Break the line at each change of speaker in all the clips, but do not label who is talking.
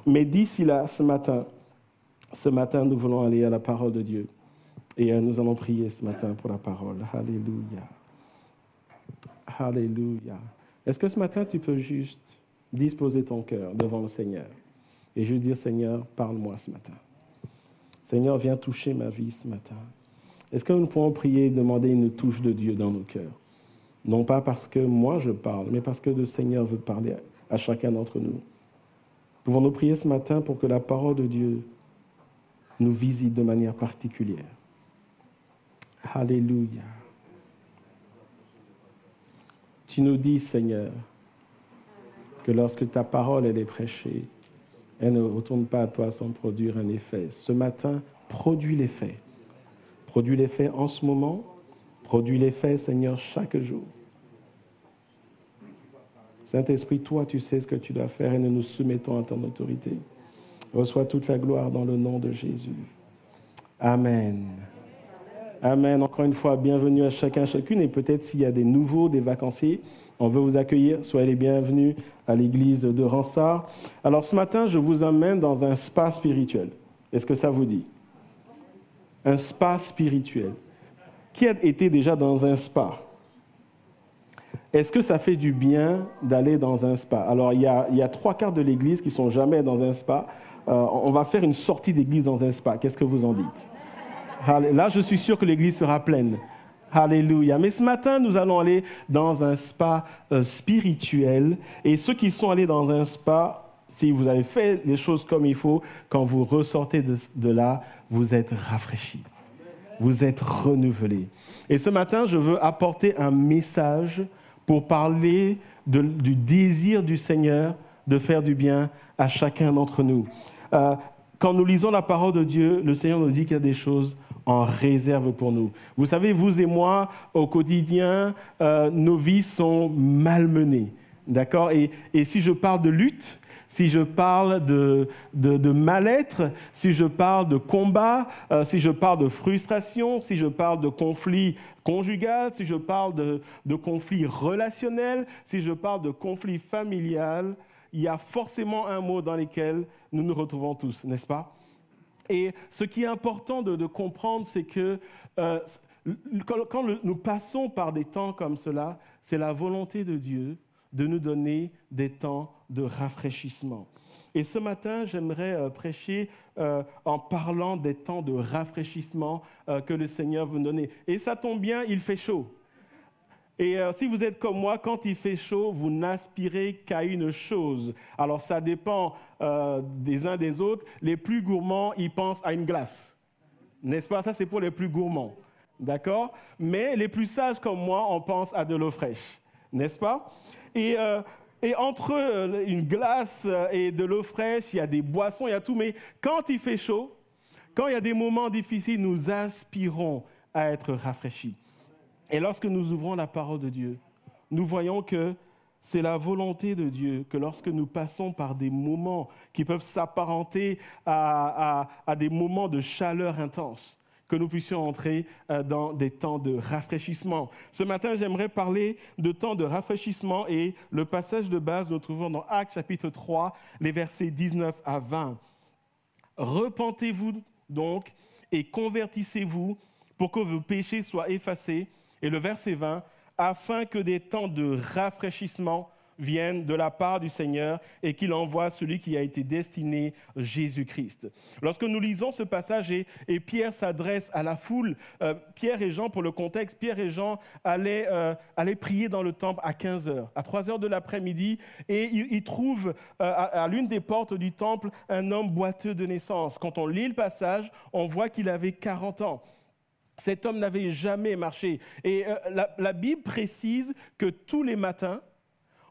Mais d'ici là, ce matin, nous voulons aller à la parole de Dieu. Et nous allons prier ce matin pour la parole. Alléluia. Alléluia. Est-ce que ce matin, tu peux juste disposer ton cœur devant le Seigneur et juste dire, Seigneur, parle-moi ce matin. Seigneur, viens toucher ma vie ce matin. Est-ce que nous pouvons prier et demander une touche de Dieu dans nos cœurs? Non pas parce que moi je parle, mais parce que le Seigneur veut parler à chacun d'entre nous. Pouvons-nous prier ce matin pour que la parole de Dieu nous visite de manière particulière? Alléluia. Tu nous dis, Seigneur, que lorsque ta parole elle est prêchée, elle ne retourne pas à toi sans produire un effet. Ce matin, produis l'effet. Produis l'effet en ce moment. Produis l'effet, Seigneur, chaque jour. Saint-Esprit, toi, tu sais ce que tu dois faire et nous nous soumettons à ton autorité. Reçois toute la gloire dans le nom de Jésus. Amen. Amen. Encore une fois, bienvenue à chacun, chacune. Et peut-être s'il y a des nouveaux, des vacanciers, on veut vous accueillir. Soyez les bienvenus à l'église de Ransard. Alors ce matin, je vous emmène dans un spa spirituel. Est-ce que ça vous dit? Un spa spirituel. Qui a été déjà dans un spa? Est-ce que ça fait du bien d'aller dans un spa? Alors, il y a 3/4 de l'église qui ne sont jamais dans un spa. On va faire une sortie d'église dans un spa. Qu'est-ce que vous en dites? Là, je suis sûr que l'église sera pleine. Alléluia. Mais ce matin, nous allons aller dans un spa spirituel. Et ceux qui sont allés dans un spa, si vous avez fait les choses comme il faut, quand vous ressortez de là, vous êtes rafraîchis. Vous êtes renouvelés. Et ce matin, je veux apporter un message pour parler du désir du Seigneur de faire du bien à chacun d'entre nous. Quand nous lisons la parole de Dieu, le Seigneur nous dit qu'il y a des choses en réserve pour nous. Vous savez, vous et moi, au quotidien, nos vies sont malmenées. D'accord? Et si je parle de lutte, si je parle de mal-être, si je parle de combat, si je parle de frustration, si je parle de conflit conjugal, si je parle de conflit relationnel, si je parle de conflit familial, il y a forcément un mot dans lequel nous nous retrouvons tous, n'est-ce pas? Et ce qui est important de comprendre, c'est que quand nous passons par des temps comme cela, c'est la volonté de Dieu de nous donner des temps de rafraîchissement. Et ce matin, j'aimerais prêcher en parlant des temps de rafraîchissement que le Seigneur veut nous donner. Et ça tombe bien, il fait chaud. Et si vous êtes comme moi, quand il fait chaud, vous n'aspirez qu'à une chose. Alors ça dépend des uns des autres. Les plus gourmands, ils pensent à une glace. N'est-ce pas? Ça, c'est pour les plus gourmands. D'accord? Mais les plus sages comme moi, on pense à de l'eau fraîche. N'est-ce pas? Et entre une glace et de l'eau fraîche, il y a des boissons, il y a tout. Mais quand il fait chaud, quand il y a des moments difficiles, nous aspirons à être rafraîchis. Et lorsque nous ouvrons la parole de Dieu, nous voyons que c'est la volonté de Dieu que lorsque nous passons par des moments qui peuvent s'apparenter à des moments de chaleur intense, que nous puissions entrer dans des temps de rafraîchissement. Ce matin, j'aimerais parler de temps de rafraîchissement et le passage de base, nous le trouvons dans Actes chapitre 3, les versets 19 à 20. Repentez-vous donc et convertissez-vous pour que vos péchés soient effacés. Et le verset 20, afin que des temps de rafraîchissement viennent de la part du Seigneur et qu'il envoie celui qui a été destiné, Jésus-Christ. Lorsque nous lisons ce passage et Pierre s'adresse à la foule, Pierre et Jean, pour le contexte, Pierre et Jean allaient prier dans le temple à 15h, à 3h de l'après-midi, et ils trouvent à l'une des portes du temple un homme boiteux de naissance. Quand on lit le passage, on voit qu'il avait 40 ans. Cet homme n'avait jamais marché. Et la Bible précise que tous les matins,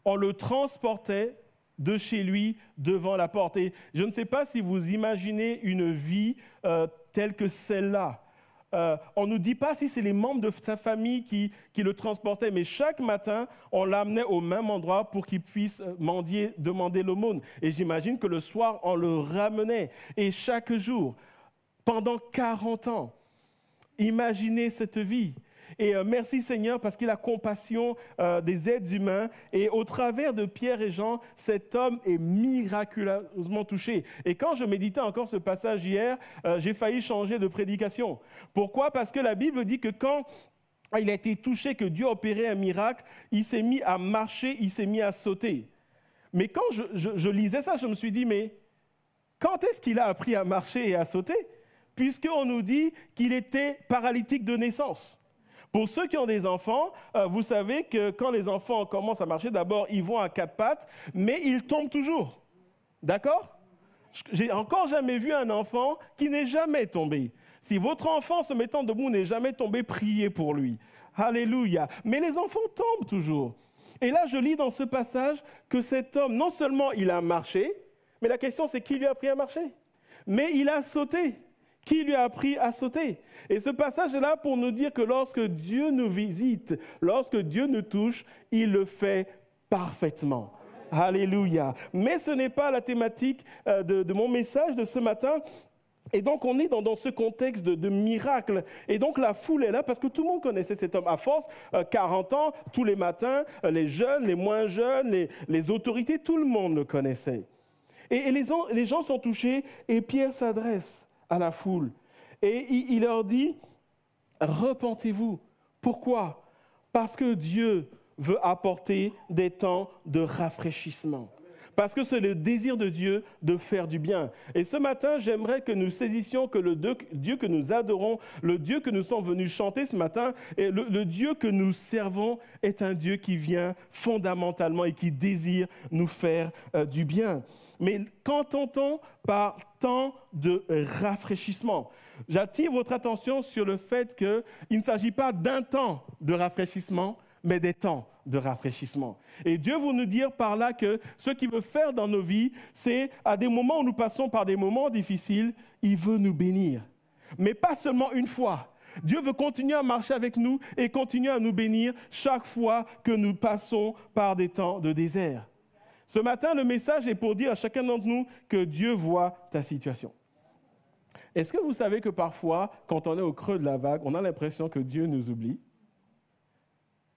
on le transportait de chez lui devant la porte. Et je ne sais pas si vous imaginez une vie telle que celle-là. On ne nous dit pas si c'est les membres de sa famille qui le transportaient, mais chaque matin, on l'amenait au même endroit pour qu'il puisse mendier, demander l'aumône. Et j'imagine que le soir, on le ramenait. Et chaque jour, pendant 40 ans, imaginez cette vie. Et merci Seigneur parce qu'il a compassion des êtres humains. Et au travers de Pierre et Jean, cet homme est miraculeusement touché. Et quand je méditais encore ce passage hier, j'ai failli changer de prédication. Pourquoi? Parce que la Bible dit que quand il a été touché, que Dieu a opéré un miracle, il s'est mis à marcher, il s'est mis à sauter. Mais quand je lisais ça, je me suis dit, mais quand est-ce qu'il a appris à marcher et à sauter? Puisqu'on nous dit qu'il était paralytique de naissance. Pour ceux qui ont des enfants, vous savez que quand les enfants commencent à marcher, d'abord, ils vont à quatre pattes, mais ils tombent toujours. D'accord? J'ai encore jamais vu un enfant qui n'est jamais tombé. Si votre enfant se mettant debout n'est jamais tombé, priez pour lui. Alléluia. Mais les enfants tombent toujours. Et là, je lis dans ce passage que cet homme, non seulement il a marché, mais la question c'est qui lui a appris à marcher? Mais il a sauté. Qui lui a appris à sauter? Et ce passage est là pour nous dire que lorsque Dieu nous visite, lorsque Dieu nous touche, il le fait parfaitement. Alléluia. Mais ce n'est pas la thématique de mon message de ce matin. Et donc, on est dans ce contexte de miracle. Et donc, la foule est là parce que tout le monde connaissait cet homme. À force, 40 ans, tous les matins, les jeunes, les moins jeunes, les autorités, tout le monde le connaissait. Et les gens sont touchés et Pierre s'adresse à la foule. Et il leur dit, repentez-vous. Pourquoi? Parce que Dieu veut apporter des temps de rafraîchissement. Parce que c'est le désir de Dieu de faire du bien. Et ce matin, j'aimerais que nous saisissions que le Dieu que nous adorons, le Dieu que nous sommes venus chanter ce matin, et le Dieu que nous servons est un Dieu qui vient fondamentalement et qui désire nous faire du bien. Mais qu'entend-on par temps de rafraîchissement? J'attire votre attention sur le fait qu'il ne s'agit pas d'un temps de rafraîchissement, mais des temps de rafraîchissement. Et Dieu veut nous dire par là que ce qu'il veut faire dans nos vies, c'est à des moments où nous passons par des moments difficiles, il veut nous bénir. Mais pas seulement une fois. Dieu veut continuer à marcher avec nous et continuer à nous bénir chaque fois que nous passons par des temps de désert. Ce matin, le message est pour dire à chacun d'entre nous que Dieu voit ta situation. Est-ce que vous savez que parfois, quand on est au creux de la vague, on a l'impression que Dieu nous oublie?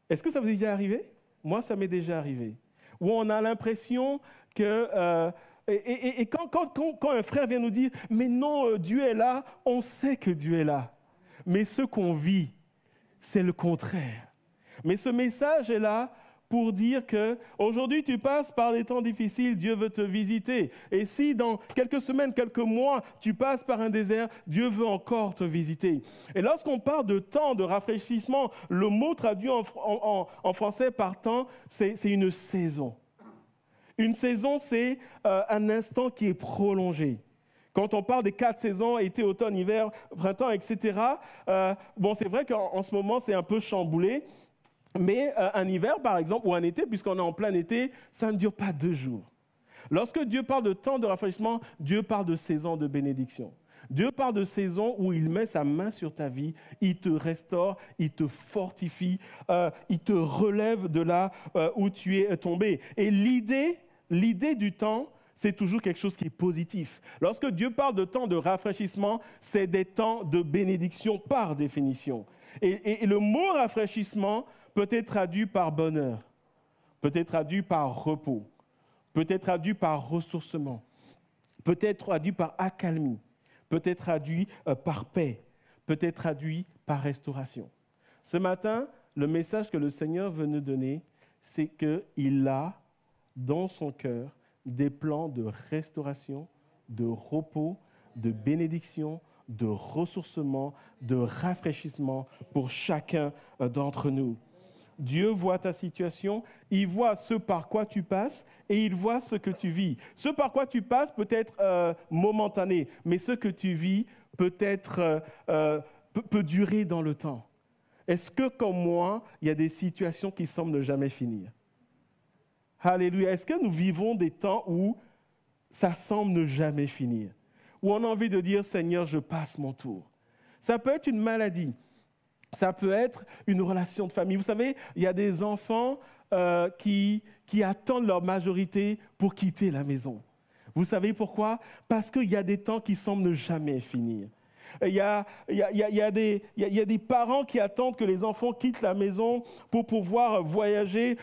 Est-ce que ça vous est déjà arrivé? Moi, ça m'est déjà arrivé. Où on a l'impression que... Et quand un frère vient nous dire « Mais non, Dieu est là », on sait que Dieu est là. Mais ce qu'on vit, c'est le contraire. Mais ce message est là pour dire qu'aujourd'hui, tu passes par des temps difficiles, Dieu veut te visiter. Et si dans quelques semaines, quelques mois, tu passes par un désert, Dieu veut encore te visiter. Et lorsqu'on parle de temps de rafraîchissement, le mot traduit en français par temps, c'est une saison. Une saison, c'est un instant qui est prolongé. Quand on parle des 4 saisons, été, automne, hiver, printemps, etc., c'est vrai qu'en ce moment, c'est un peu chamboulé. Mais un hiver, par exemple, ou un été, puisqu'on est en plein été, ça ne dure pas 2 jours. Lorsque Dieu parle de temps de rafraîchissement, Dieu parle de saison de bénédiction. Dieu parle de saison où il met sa main sur ta vie, il te restaure, il te fortifie, il te relève de là où tu es tombé. Et l'idée du temps, c'est toujours quelque chose qui est positif. Lorsque Dieu parle de temps de rafraîchissement, c'est des temps de bénédiction par définition. Et le mot rafraîchissement peut être traduit par bonheur, peut être traduit par repos, peut être traduit par ressourcement, peut être traduit par accalmie, peut être traduit par paix, peut être traduit par restauration. Ce matin, le message que le Seigneur veut nous donner, c'est qu'il a dans son cœur des plans de restauration, de repos, de bénédiction, de ressourcement, de rafraîchissement pour chacun d'entre nous. Dieu voit ta situation, il voit ce par quoi tu passes et il voit ce que tu vis. Ce par quoi tu passes peut être momentané, mais ce que tu vis peut durer dans le temps. Est-ce que, comme moi, il y a des situations qui semblent ne jamais finir? Alléluia. Est-ce que nous vivons des temps où ça semble ne jamais finir? Où on a envie de dire, Seigneur, je passe mon tour. Ça peut être une maladie. Ça peut être une relation de famille. Vous savez, il y a des enfants qui attendent leur majorité pour quitter la maison. Vous savez pourquoi? Parce qu'il y a des temps qui semblent ne jamais finir. Il y a des parents qui attendent que les enfants quittent la maison pour pouvoir voyager.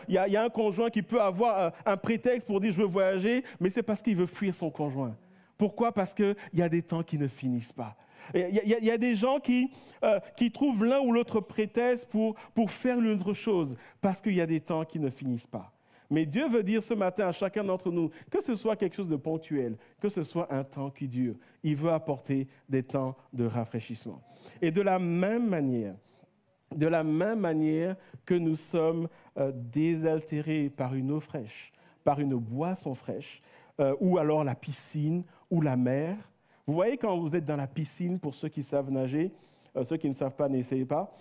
Il y a un conjoint qui peut avoir un prétexte pour dire « je veux voyager », mais c'est parce qu'il veut fuir son conjoint. Pourquoi? Parce qu'il y a des temps qui ne finissent pas. Il y a des gens qui trouvent l'un ou l'autre prétexte pour faire l'une autre chose, parce qu'il y a des temps qui ne finissent pas. Mais Dieu veut dire ce matin à chacun d'entre nous, que ce soit quelque chose de ponctuel, que ce soit un temps qui dure, il veut apporter des temps de rafraîchissement. Et de la même manière que nous sommes désaltérés par une eau fraîche, par une boisson fraîche, ou alors la piscine ou la mer. Vous voyez quand vous êtes dans la piscine, pour ceux qui savent nager, ceux qui ne savent pas, n'essayez pas.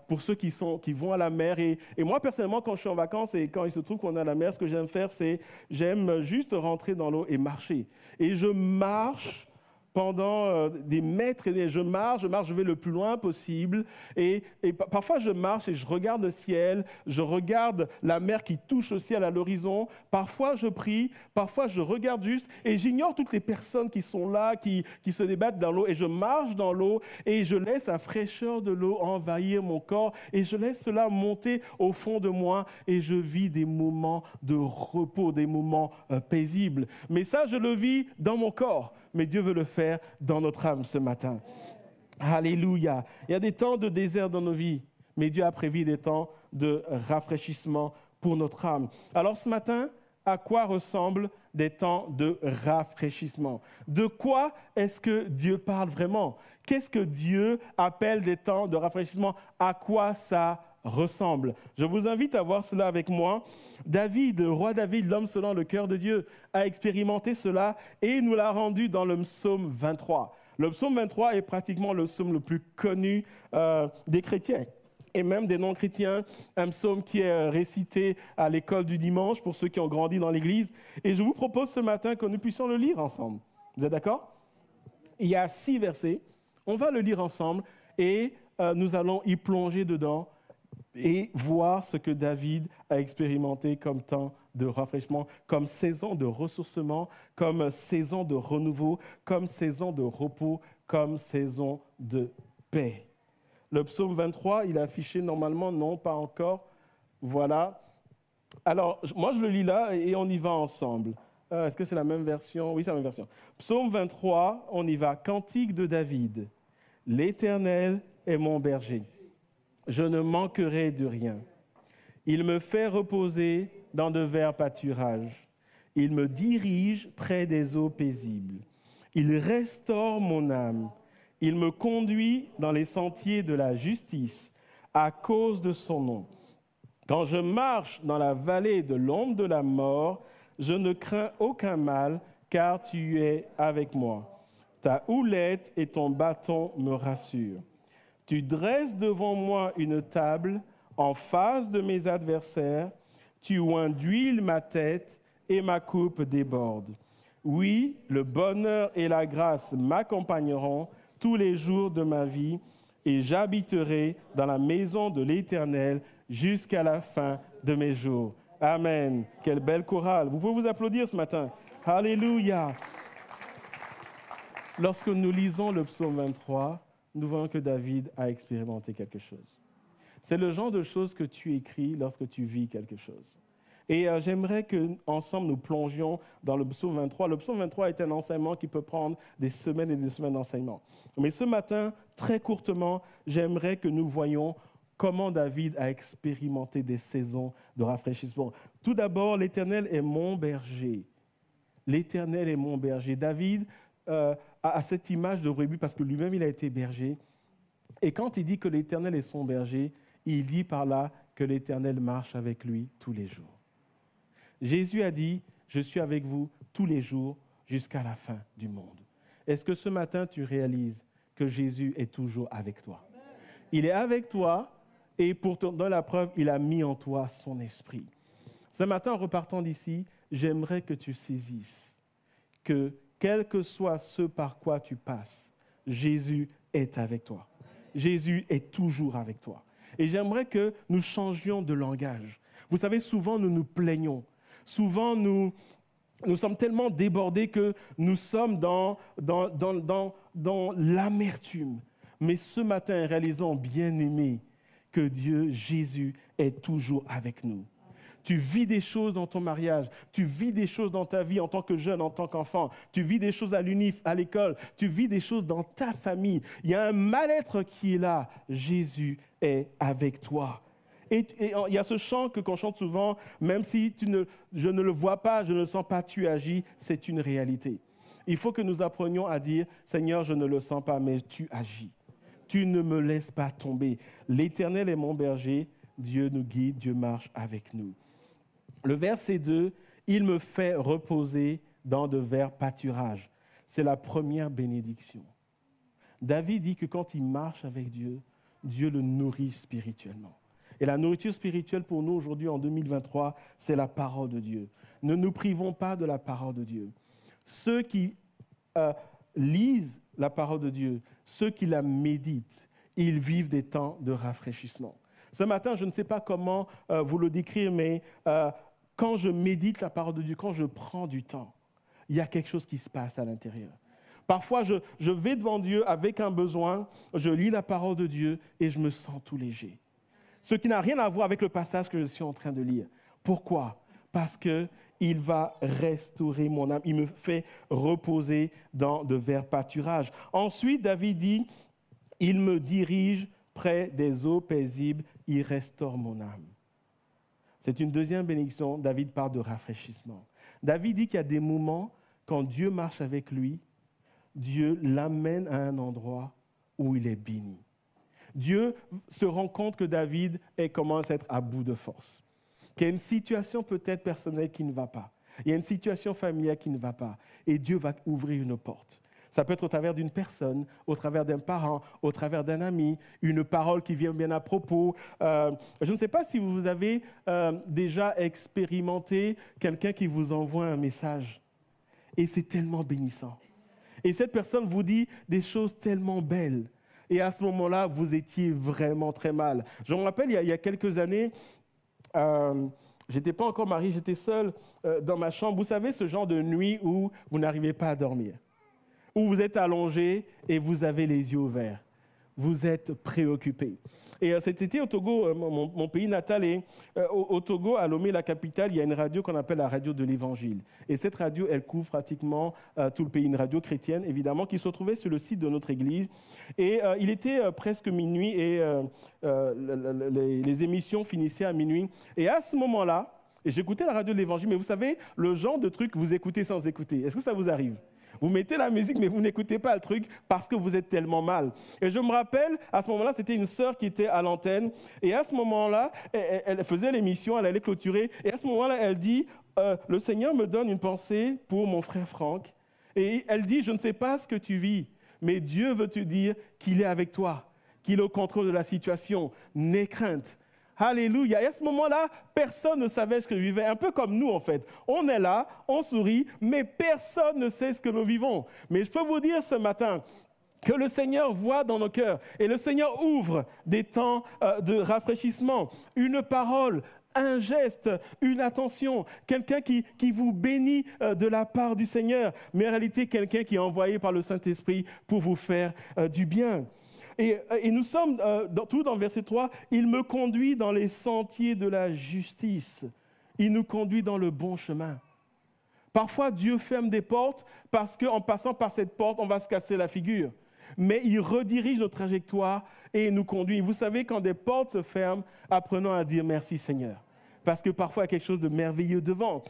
Pour ceux qui vont à la mer. Et moi, personnellement, quand je suis en vacances et quand il se trouve qu'on est à la mer, ce que j'aime faire, c'est j'aime juste rentrer dans l'eau et marcher. Et je marche pendant des mètres, et je marche, je vais le plus loin possible. Et parfois, je marche et je regarde le ciel, je regarde la mer qui touche le ciel à l'horizon. Parfois, je prie, parfois, je regarde juste et j'ignore toutes les personnes qui sont là, qui se débattent dans l'eau. Et je marche dans l'eau et je laisse la fraîcheur de l'eau envahir mon corps et je laisse cela monter au fond de moi et je vis des moments de repos, des moments paisibles. Mais ça, je le vis dans mon corps. Mais Dieu veut le faire dans notre âme ce matin. Alléluia. Il y a des temps de désert dans nos vies, mais Dieu a prévu des temps de rafraîchissement pour notre âme. Alors ce matin, à quoi ressemblent des temps de rafraîchissement? De quoi est-ce que Dieu parle vraiment? Qu'est-ce que Dieu appelle des temps de rafraîchissement? À quoi ça ressemble? Je vous invite à voir cela avec moi. David, le roi David, l'homme selon le cœur de Dieu, a expérimenté cela et nous l'a rendu dans le psaume 23. Le psaume 23 est pratiquement le psaume le plus connu des chrétiens et même des non-chrétiens, un psaume qui est récité à l'école du dimanche pour ceux qui ont grandi dans l'église. Et je vous propose ce matin que nous puissions le lire ensemble. Vous êtes d'accord? Il y a 6 versets. On va le lire ensemble et nous allons y plonger dedans et voir ce que David a expérimenté comme temps de rafraîchissement, comme saison de ressourcement, comme saison de renouveau, comme saison de repos, comme saison de paix. Le psaume 23, il est affiché normalement, non, pas encore. Voilà. Alors, moi, je le lis là et on y va ensemble. Est-ce que c'est la même version? Oui, c'est la même version. Psaume 23, on y va. Cantique de David. L'Éternel est mon berger. Je ne manquerai de rien. Il me fait reposer dans de verts pâturages. Il me dirige près des eaux paisibles. Il restaure mon âme. Il me conduit dans les sentiers de la justice à cause de son nom. Quand je marche dans la vallée de l'ombre de la mort, je ne crains aucun mal, car tu es avec moi. Ta houlette et ton bâton me rassurent. Tu dresses devant moi une table en face de mes adversaires. Tu oins d'huile ma tête et ma coupe déborde. Oui, le bonheur et la grâce m'accompagneront tous les jours de ma vie et j'habiterai dans la maison de l'Éternel jusqu'à la fin de mes jours. Amen. Quelle belle chorale. Vous pouvez vous applaudir ce matin. Alléluia. Lorsque nous lisons le psaume 23, nous voyons que David a expérimenté quelque chose. C'est le genre de choses que tu écris lorsque tu vis quelque chose. Et j'aimerais qu'ensemble nous plongions dans le psaume 23. Le psaume 23 est un enseignement qui peut prendre des semaines et des semaines d'enseignement. Mais ce matin, très courtement, j'aimerais que nous voyions comment David a expérimenté des saisons de rafraîchissement. Tout d'abord, l'Éternel est mon berger. L'Éternel est mon berger. David a cette image de brebis parce que lui-même, il a été berger. Et quand il dit que l'Éternel est son berger, il dit par là que l'Éternel marche avec lui tous les jours. Jésus a dit, je suis avec vous tous les jours jusqu'à la fin du monde. Est-ce que ce matin, tu réalises que Jésus est toujours avec toi? Il est avec toi et pour te donner la preuve, il a mis en toi son esprit. Ce matin, en repartant d'ici, j'aimerais que tu saisisses que quel que soit ce par quoi tu passes, Jésus est avec toi. Jésus est toujours avec toi. Et j'aimerais que nous changions de langage. Vous savez, souvent nous nous plaignons. Souvent nous Nous sommes tellement débordés que nous sommes dans l'amertume. Mais ce matin, réalisons, bien-aimés, que Dieu, Jésus, est toujours avec nous. Tu vis des choses dans ton mariage, tu vis des choses dans ta vie en tant que jeune, en tant qu'enfant, tu vis des choses à l'UNIF, à l'école, tu vis des choses dans ta famille. Il y a un mal-être qui est là. Jésus est avec toi. Et il y a ce chant qu'on chante souvent, même si je ne le vois pas, je ne le sens pas, tu agis, c'est une réalité. Il faut que nous apprenions à dire, Seigneur, je ne le sens pas, mais tu agis. Tu ne me laisses pas tomber. L'Éternel est mon berger, Dieu nous guide, Dieu marche avec nous. Le verset 2, il me fait reposer dans de verts pâturages. C'est la première bénédiction. David dit que quand il marche avec Dieu, Dieu le nourrit spirituellement. Et la nourriture spirituelle pour nous aujourd'hui en 2023, c'est la parole de Dieu. Ne nous privons pas de la parole de Dieu. Ceux qui lisent la parole de Dieu, ceux qui la méditent, ils vivent des temps de rafraîchissement. Ce matin, je ne sais pas comment vous le décrire, mais quand je médite la parole de Dieu, quand je prends du temps, il y a quelque chose qui se passe à l'intérieur. Parfois, je vais devant Dieu avec un besoin, je lis la parole de Dieu et je me sens tout léger. Ce qui n'a rien à voir avec le passage que je suis en train de lire. Pourquoi ? Parce qu'il va restaurer mon âme, il me fait reposer dans de verts pâturages. Ensuite, David dit, il me dirige près des eaux paisibles, il restaure mon âme. C'est une deuxième bénédiction. David parle de rafraîchissement. David dit qu'il y a des moments, quand Dieu marche avec lui, Dieu l'amène à un endroit où il est béni. Dieu se rend compte que David commence à être à bout de force. Qu'il y a une situation peut-être personnelle qui ne va pas. Il y a une situation familiale qui ne va pas. Et Dieu va ouvrir une porte. Ça peut être au travers d'une personne, au travers d'un parent, au travers d'un ami, une parole qui vient bien à propos. Je ne sais pas si vous avez déjà expérimenté quelqu'un qui vous envoie un message. Et c'est tellement bénissant. Et cette personne vous dit des choses tellement belles. Et à ce moment-là, vous étiez vraiment très mal. Je me rappelle, il y a quelques années, je n'étais pas encore marié, j'étais seul dans ma chambre. Vous savez, ce genre de nuit où vous n'arrivez pas à dormir, où vous êtes allongé et vous avez les yeux ouverts. Vous êtes préoccupé. Et c'était au Togo, mon pays natal. Et au Togo, à Lomé, la capitale, il y a une radio qu'on appelle la radio de l'Évangile. Et cette radio, elle couvre pratiquement tout le pays. Une radio chrétienne, évidemment, qui se trouvait sur le site de notre église. Et il était presque minuit et les émissions finissaient à minuit. Et à ce moment-là, j'écoutais la radio de l'Évangile, mais vous savez, le genre de truc que vous écoutez sans écouter. Est-ce que ça vous arrive ? Vous mettez la musique, mais vous n'écoutez pas le truc parce que vous êtes tellement mal. Et je me rappelle, à ce moment-là, c'était une sœur qui était à l'antenne. Et à ce moment-là, elle faisait l'émission, elle allait clôturer. Et à ce moment-là, elle dit, le Seigneur me donne une pensée pour mon frère Franck. Et elle dit, je ne sais pas ce que tu vis, mais Dieu veut te dire qu'il est avec toi, qu'il est au contrôle de la situation. N'aie crainte. Alléluia. Et à ce moment-là, personne ne savait ce que je vivais. Un peu comme nous, en fait. On est là, on sourit, mais personne ne sait ce que nous vivons. Mais je peux vous dire ce matin que le Seigneur voit dans nos cœurs. Et le Seigneur ouvre des temps de rafraîchissement. Une parole, un geste, une attention. Quelqu'un qui vous bénit de la part du Seigneur. Mais en réalité, quelqu'un qui est envoyé par le Saint-Esprit pour vous faire du bien. Et nous sommes, tout dans le verset 3, « Il me conduit dans les sentiers de la justice. Il nous conduit dans le bon chemin. » Parfois, Dieu ferme des portes parce qu'en passant par cette porte, on va se casser la figure. Mais il redirige notre trajectoire et nous conduit. Vous savez, quand des portes se ferment, apprenons à dire « Merci Seigneur ». Parce que parfois, il y a quelque chose de merveilleux devant.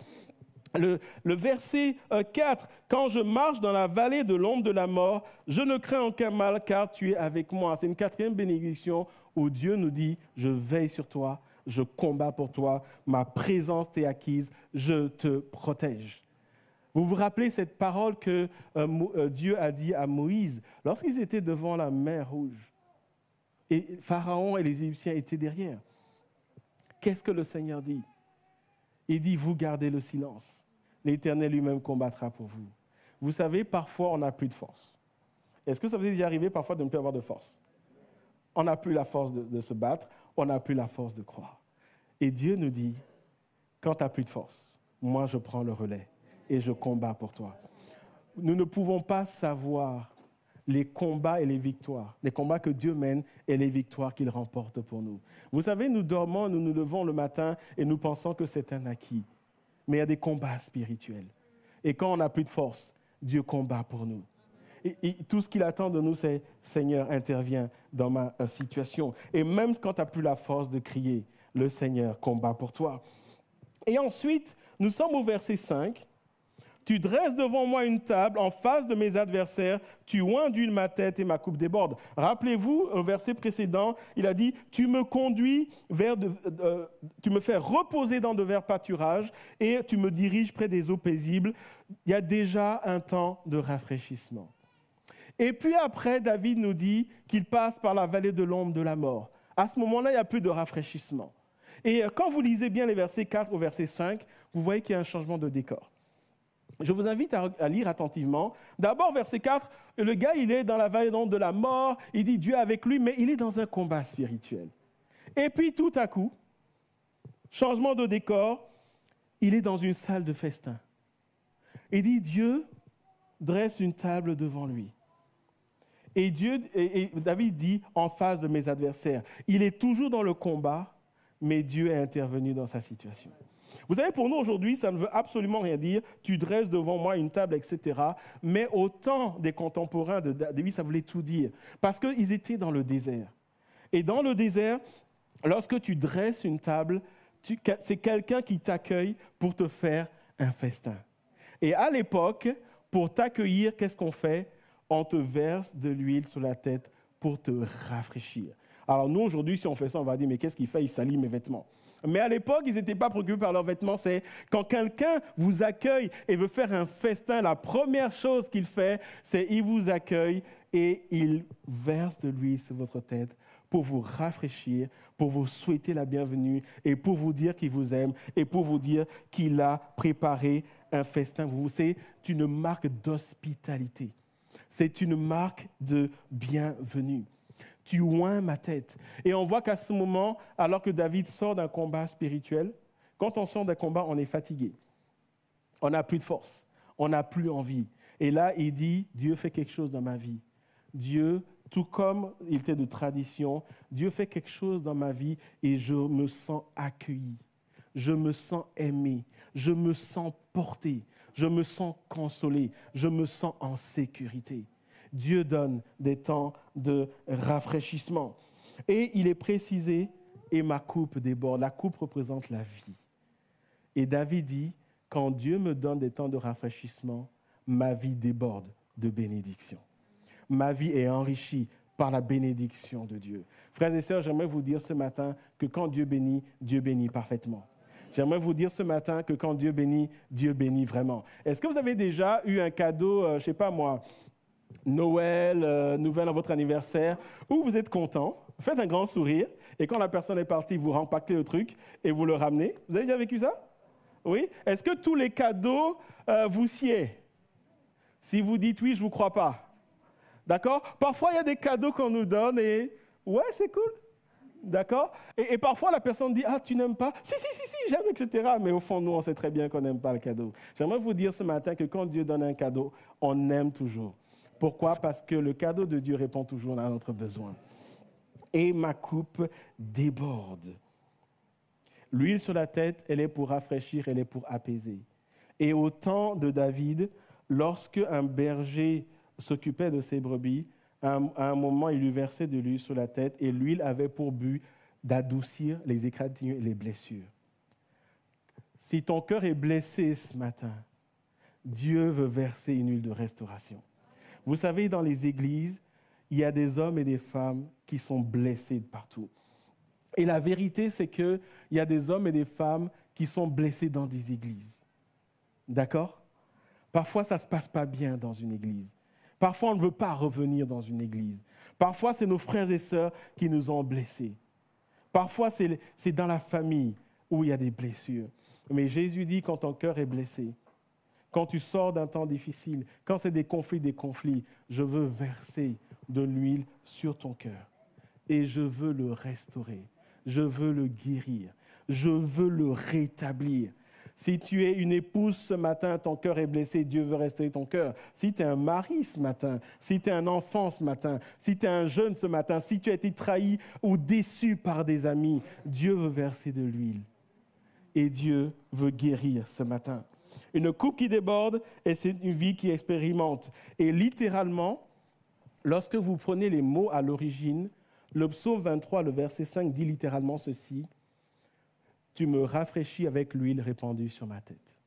Le verset 4, « Quand je marche dans la vallée de l'ombre de la mort, je ne crains aucun mal car tu es avec moi. » C'est une quatrième bénédiction où Dieu nous dit, « Je veille sur toi, je combats pour toi, ma présence t'est acquise, je te protège. » Vous vous rappelez cette parole que Dieu a dit à Moïse lorsqu'ils étaient devant la mer Rouge et Pharaon et les Égyptiens étaient derrière. Qu'est-ce que le Seigneur dit ? Il dit, vous gardez le silence. L'Éternel lui-même combattra pour vous. Vous savez, parfois, on n'a plus de force. Est-ce que ça vous est déjà arrivé parfois de ne plus avoir de force ? On n'a plus la force de se battre, on n'a plus la force de croire. Et Dieu nous dit, quand tu n'as plus de force, moi je prends le relais et je combats pour toi. Nous ne pouvons pas savoir les combats et les victoires, les combats que Dieu mène et les victoires qu'il remporte pour nous. Vous savez, nous dormons, nous nous levons le matin et nous pensons que c'est un acquis. Mais il y a des combats spirituels. Et quand on n'a plus de force, Dieu combat pour nous. Et tout ce qu'il attend de nous, c'est « Seigneur, interviens dans ma situation ». Et même quand tu n'as plus la force de crier, le Seigneur combat pour toi. Et ensuite, nous sommes au verset 5. Tu dresses devant moi une table en face de mes adversaires, tu oins d'huile ma tête et ma coupe déborde. Rappelez-vous, au verset précédent, il a dit, tu me conduis tu me fais reposer dans de verts pâturages et tu me diriges près des eaux paisibles. Il y a déjà un temps de rafraîchissement. Et puis après, David nous dit qu'il passe par la vallée de l'ombre de la mort. À ce moment-là, il n'y a plus de rafraîchissement. Et quand vous lisez bien les versets 4 au verset 5, vous voyez qu'il y a un changement de décor. Je vous invite à lire attentivement. D'abord, verset 4, le gars, il est dans la vallée de la mort, il dit Dieu est avec lui, mais il est dans un combat spirituel. Et puis, tout à coup, changement de décor, il est dans une salle de festin. Il dit Dieu dresse une table devant lui. Et David dit en face de mes adversaires. Il est toujours dans le combat, mais Dieu est intervenu dans sa situation. Vous savez, pour nous aujourd'hui, ça ne veut absolument rien dire. Tu dresses devant moi une table, etc. Mais au temps des contemporains de David, ça voulait tout dire. Parce qu'ils étaient dans le désert. Et dans le désert, lorsque tu dresses une table, c'est quelqu'un qui t'accueille pour te faire un festin. Et à l'époque, pour t'accueillir, qu'est-ce qu'on fait? On te verse de l'huile sur la tête pour te rafraîchir. Alors nous, aujourd'hui, si on fait ça, on va dire, mais qu'est-ce qu'il fait? Il salit mes vêtements. Mais à l'époque, ils n'étaient pas préoccupés par leurs vêtements. C'est quand quelqu'un vous accueille et veut faire un festin, la première chose qu'il fait, c'est qu'il vous accueille et il verse de l'huile sur votre tête pour vous rafraîchir, pour vous souhaiter la bienvenue et pour vous dire qu'il vous aime et pour vous dire qu'il a préparé un festin. Vous savez, c'est une marque d'hospitalité. C'est une marque de bienvenue. Tu oins ma tête. Et on voit qu'à ce moment, alors que David sort d'un combat spirituel, quand on sort d'un combat, on est fatigué. On n'a plus de force. On n'a plus envie. Et là, il dit, Dieu fait quelque chose dans ma vie. Dieu, tout comme il était de tradition, Dieu fait quelque chose dans ma vie et je me sens accueilli. Je me sens aimé. Je me sens porté. Je me sens consolé. Je me sens en sécurité. Dieu donne des temps de rafraîchissement. Et il est précisé, et ma coupe déborde. La coupe représente la vie. Et David dit, quand Dieu me donne des temps de rafraîchissement, ma vie déborde de bénédiction. Ma vie est enrichie par la bénédiction de Dieu. Frères et sœurs, j'aimerais vous dire ce matin que quand Dieu bénit parfaitement. J'aimerais vous dire ce matin que quand Dieu bénit vraiment. Est-ce que vous avez déjà eu un cadeau, je ne sais pas moi, Noël, nouvelle à votre anniversaire, où vous êtes content, faites un grand sourire, et quand la personne est partie, vous rempactez le truc et vous le ramenez. Vous avez déjà vécu ça? Oui? Est-ce que tous les cadeaux vous sied? Si vous dites oui, je ne vous crois pas. D'accord? Parfois, il y a des cadeaux qu'on nous donne et ouais, c'est cool. D'accord? Et parfois, la personne dit, ah, tu n'aimes pas? Si, j'aime, etc. Mais au fond, nous, on sait très bien qu'on n'aime pas le cadeau. J'aimerais vous dire ce matin que quand Dieu donne un cadeau, on aime toujours. Pourquoi? Parce que le cadeau de Dieu répond toujours à notre besoin. Et ma coupe déborde. L'huile sur la tête, elle est pour rafraîchir, elle est pour apaiser. Et au temps de David, lorsque un berger s'occupait de ses brebis, à un moment, il lui versait de l'huile sur la tête et l'huile avait pour but d'adoucir les égratignures et les blessures. Si ton cœur est blessé ce matin, Dieu veut verser une huile de restauration. Vous savez, dans les églises, il y a des hommes et des femmes qui sont blessés de partout. Et la vérité, c'est qu'il y a des hommes et des femmes qui sont blessés dans des églises. D'accord? Parfois, ça ne se passe pas bien dans une église. Parfois, on ne veut pas revenir dans une église. Parfois, c'est nos frères et sœurs qui nous ont blessés. Parfois, c'est dans la famille où il y a des blessures. Mais Jésus dit, quand ton cœur est blessé, quand tu sors d'un temps difficile, quand c'est des conflits, je veux verser de l'huile sur ton cœur. Et je veux le restaurer. Je veux le guérir. Je veux le rétablir. Si tu es une épouse ce matin, ton cœur est blessé, Dieu veut restaurer ton cœur. Si tu es un mari ce matin, si tu es un enfant ce matin, si tu es un jeune ce matin, si tu as été trahi ou déçu par des amis, Dieu veut verser de l'huile. Et Dieu veut guérir ce matin. Une coupe qui déborde, et c'est une vie qui expérimente. Et littéralement, lorsque vous prenez les mots à l'origine, le psaume 23, le verset 5 dit littéralement ceci. Tu me rafraîchis avec l'huile répandue sur ma tête.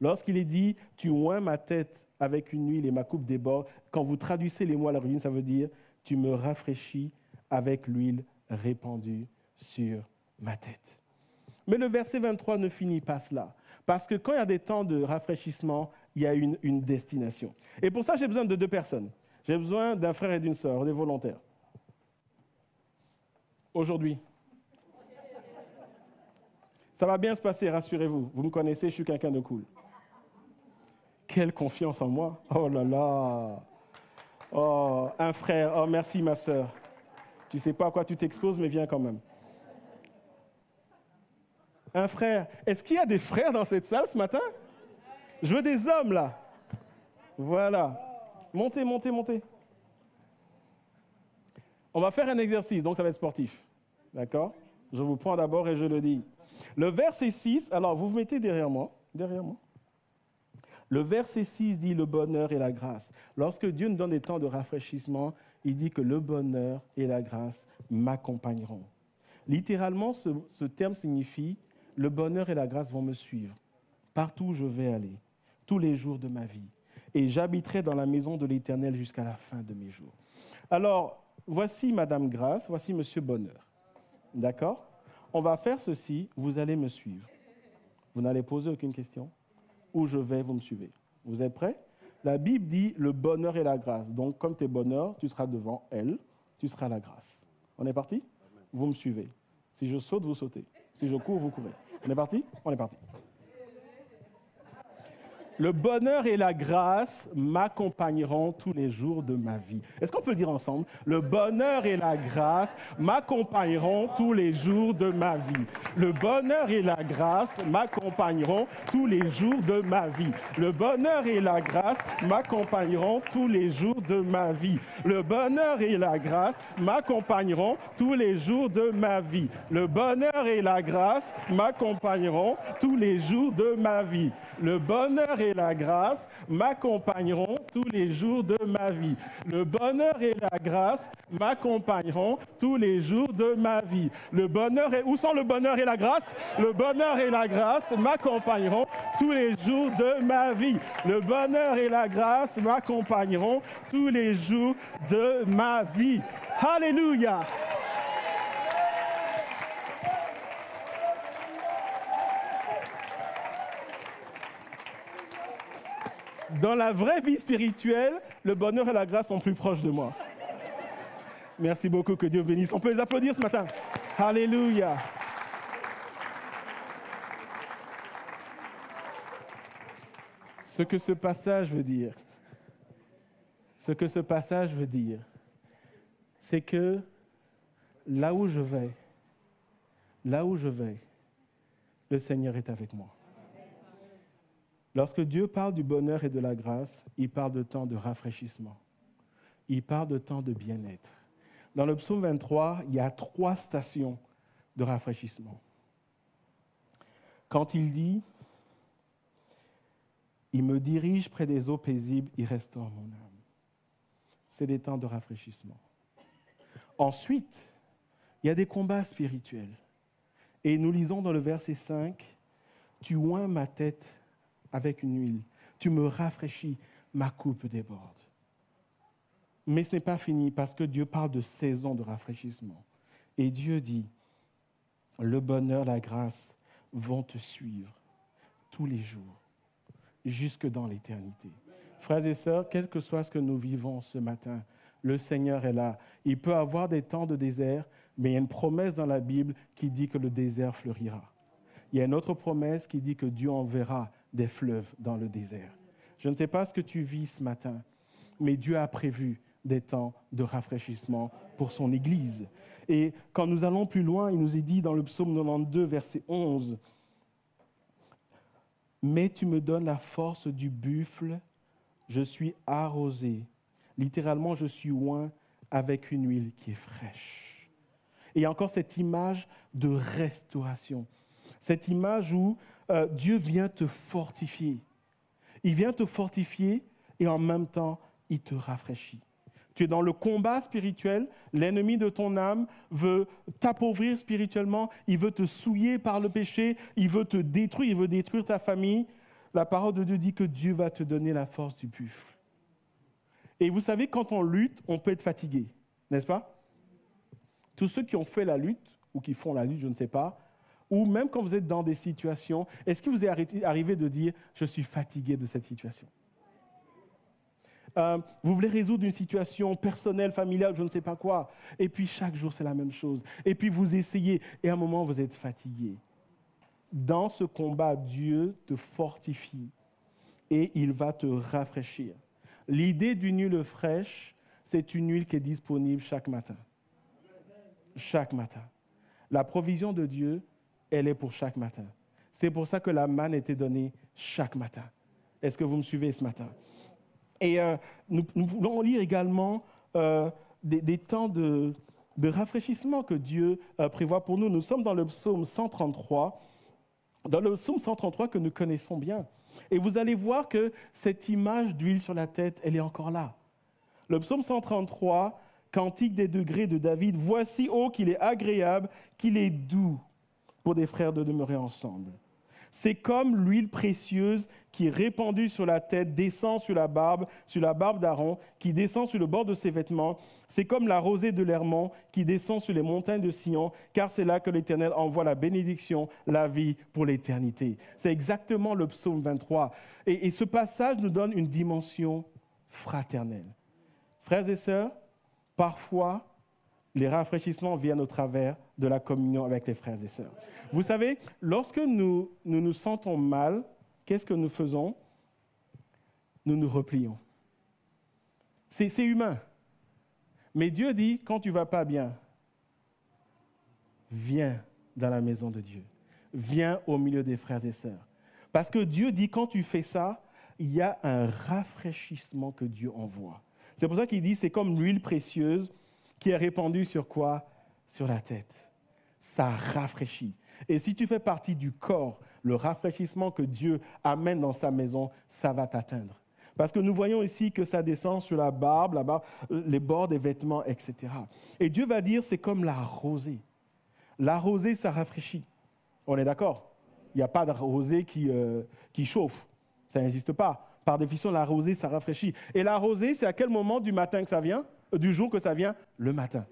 Lorsqu'il est dit, tu oins ma tête avec une huile et ma coupe déborde, quand vous traduisez les mots à l'origine, ça veut dire, tu me rafraîchis avec l'huile répandue sur ma tête. Mais le verset 23 ne finit pas cela, parce que quand il y a des temps de rafraîchissement, il y a une destination. Et pour ça, j'ai besoin de 2 personnes. J'ai besoin d'un frère et d'une sœur, des volontaires. Aujourd'hui. Ça va bien se passer, rassurez-vous. Vous me connaissez, je suis quelqu'un de cool. Quelle confiance en moi. Oh là là. Oh, un frère. Oh, merci ma sœur. Tu ne sais pas à quoi tu t'exposes, mais viens quand même. Un frère. Est-ce qu'il y a des frères dans cette salle ce matin? Je veux des hommes là. Voilà. Montez, montez, montez. On va faire un exercice, donc ça va être sportif. D'accord? Je vous prends d'abord et je le dis. Le verset 6, alors vous vous mettez derrière moi. Le verset 6 dit le bonheur et la grâce. Lorsque Dieu nous donne des temps de rafraîchissement, il dit que le bonheur et la grâce m'accompagneront. Littéralement, ce terme signifie le bonheur et la grâce vont me suivre. Partout où je vais aller, tous les jours de ma vie. Et j'habiterai dans la maison de l'Éternel jusqu'à la fin de mes jours. Alors, voici Madame Grâce, voici Monsieur Bonheur. D'accord? On va faire ceci, vous allez me suivre. Vous n'allez poser aucune question. Où je vais, vous me suivez. Vous êtes prêts? La Bible dit le bonheur et la grâce. Donc, comme tu es bonheur, tu seras devant elle, tu seras la grâce. On est parti? Vous me suivez. Si je saute, vous sautez. Si je cours, vous courez. On est parti? On est parti. Le bonheur et la grâce m'accompagneront tous les jours de ma vie. Est-ce qu'on peut le dire ensemble? Le bonheur et la grâce m'accompagneront tous les jours de ma vie. Le bonheur et la grâce m'accompagneront tous les jours de ma vie. Le bonheur et la grâce m'accompagneront tous les jours de ma vie. Le bonheur et la grâce m'accompagneront tous les jours de ma vie. Le bonheur et la grâce m'accompagneront tous les jours de ma vie. Le bonheur et la grâce m'accompagneront tous les jours de ma vie. Le bonheur et la grâce m'accompagneront tous les jours de ma vie. Le bonheur et... Où sont le bonheur et la grâce? Le bonheur et la grâce m'accompagneront tous les jours de ma vie. Le bonheur et la grâce m'accompagneront tous les jours de ma vie. Alléluia! Dans la vraie vie spirituelle, le bonheur et la grâce sont plus proches de moi. Merci beaucoup, que Dieu bénisse. On peut les applaudir ce matin. Alléluia. Ce que ce passage veut dire, c'est que là où je vais, le Seigneur est avec moi. Lorsque Dieu parle du bonheur et de la grâce, il parle de temps de rafraîchissement. Il parle de temps de bien-être. Dans le psaume 23, il y a 3 stations de rafraîchissement. Quand il dit « Il me dirige près des eaux paisibles, il restaure mon âme », c'est des temps de rafraîchissement. Ensuite, il y a des combats spirituels. Et nous lisons dans le verset 5, « Tu oins ma tête avec une huile. Tu me rafraîchis, ma coupe déborde. » Mais ce n'est pas fini parce que Dieu parle de saison de rafraîchissement. Et Dieu dit, le bonheur, la grâce vont te suivre tous les jours, jusque dans l'éternité. Frères et sœurs, quel que soit ce que nous vivons ce matin, le Seigneur est là. Il peut y avoir des temps de désert, mais il y a une promesse dans la Bible qui dit que le désert fleurira. Il y a une autre promesse qui dit que Dieu enverra des fleuves dans le désert. Je ne sais pas ce que tu vis ce matin, mais Dieu a prévu des temps de rafraîchissement pour son Église. Et quand nous allons plus loin, il nous est dit dans le psaume 92, verset 11, Mais tu me donnes la force du buffle, je suis arrosé. Littéralement, je suis oint avec une huile qui est fraîche. Et il y a encore cette image de restauration. Cette image où Dieu vient te fortifier. Il vient te fortifier et en même temps, il te rafraîchit. Tu es dans le combat spirituel, l'ennemi de ton âme veut t'appauvrir spirituellement, il veut te souiller par le péché, il veut te détruire, il veut détruire ta famille. La parole de Dieu dit que Dieu va te donner la force du buffle. Et vous savez, quand on lutte, on peut être fatigué, n'est-ce pas? Tous ceux qui ont fait la lutte, ou qui font la lutte, je ne sais pas, ou même quand vous êtes dans des situations, est-ce que vous est arrivé de dire « je suis fatigué de cette situation » vous voulez résoudre une situation personnelle, familiale, je ne sais pas quoi. Et puis chaque jour, c'est la même chose. Et puis vous essayez, et à un moment, vous êtes fatigué. Dans ce combat, Dieu te fortifie et il va te rafraîchir. L'idée d'une huile fraîche, c'est une huile qui est disponible chaque matin. Chaque matin. La provision de Dieu, elle est pour chaque matin. C'est pour ça que la manne était donnée chaque matin. Est-ce que vous me suivez ce matin? Et nous voulons lire également des temps de rafraîchissement que Dieu prévoit pour nous. Nous sommes dans le psaume 133, que nous connaissons bien. Et vous allez voir que cette image d'huile sur la tête, elle est encore là. Le psaume 133, cantique des degrés de David, « Voici, ô qu'il est agréable, qu'il est doux pour des frères de demeurer ensemble. » C'est comme l'huile précieuse qui est répandue sur la tête, descend sur la barbe d'Aaron, qui descend sur le bord de ses vêtements. C'est comme la rosée de l'Hermon qui descend sur les montagnes de Sion, car c'est là que l'Éternel envoie la bénédiction, la vie pour l'éternité. C'est exactement le psaume 23. Et ce passage nous donne une dimension fraternelle. Frères et sœurs, parfois, les rafraîchissements viennent au travers de la communion avec les frères et sœurs. Vous savez, lorsque nous nous sentons mal, qu'est-ce que nous faisons? Nous nous replions. C'est humain. Mais Dieu dit, quand tu ne vas pas bien, viens dans la maison de Dieu. Viens au milieu des frères et sœurs. Parce que Dieu dit, quand tu fais ça, il y a un rafraîchissement que Dieu envoie. C'est pour ça qu'il dit, c'est comme l'huile précieuse qui est répandue sur quoi? Sur la tête. Ça rafraîchit. Et si tu fais partie du corps, le rafraîchissement que Dieu amène dans sa maison, ça va t'atteindre. Parce que nous voyons ici que ça descend sur la barbe, les bords des vêtements, etc. Et Dieu va dire, c'est comme la rosée. La rosée, ça rafraîchit. On est d'accord? Il n'y a pas de rosée qui chauffe. Ça n'existe pas. Par définition, la rosée, ça rafraîchit. Et la rosée, c'est à quel moment du matin que ça vient? Du jour que ça vient? Le matin.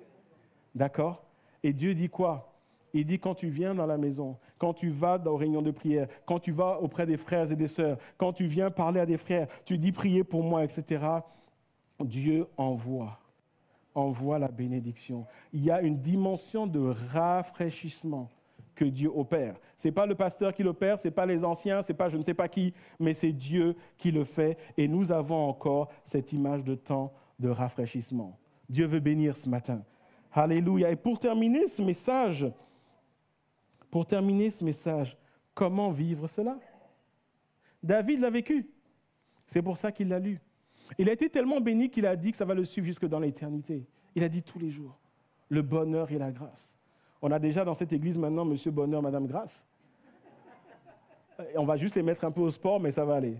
D'accord? Et Dieu dit quoi? Il dit quand tu viens dans la maison, quand tu vas aux réunions de prière, quand tu vas auprès des frères et des sœurs, quand tu viens parler à des frères, tu dis priez pour moi, etc. Dieu envoie la bénédiction. Il y a une dimension de rafraîchissement que Dieu opère. Ce n'est pas le pasteur qui l'opère, ce n'est pas les anciens, ce n'est pas je ne sais pas qui, mais c'est Dieu qui le fait. Et nous avons encore cette image de temps de rafraîchissement. Dieu veut bénir ce matin. Alléluia. Et pour terminer ce message, comment vivre cela? David l'a vécu. C'est pour ça qu'il l'a lu. Il a été tellement béni qu'il a dit que ça va le suivre jusque dans l'éternité. Il a dit tous les jours, le bonheur et la grâce. On a déjà dans cette église maintenant Monsieur Bonheur, Madame Grâce. Et on va juste les mettre un peu au sport, mais ça va aller.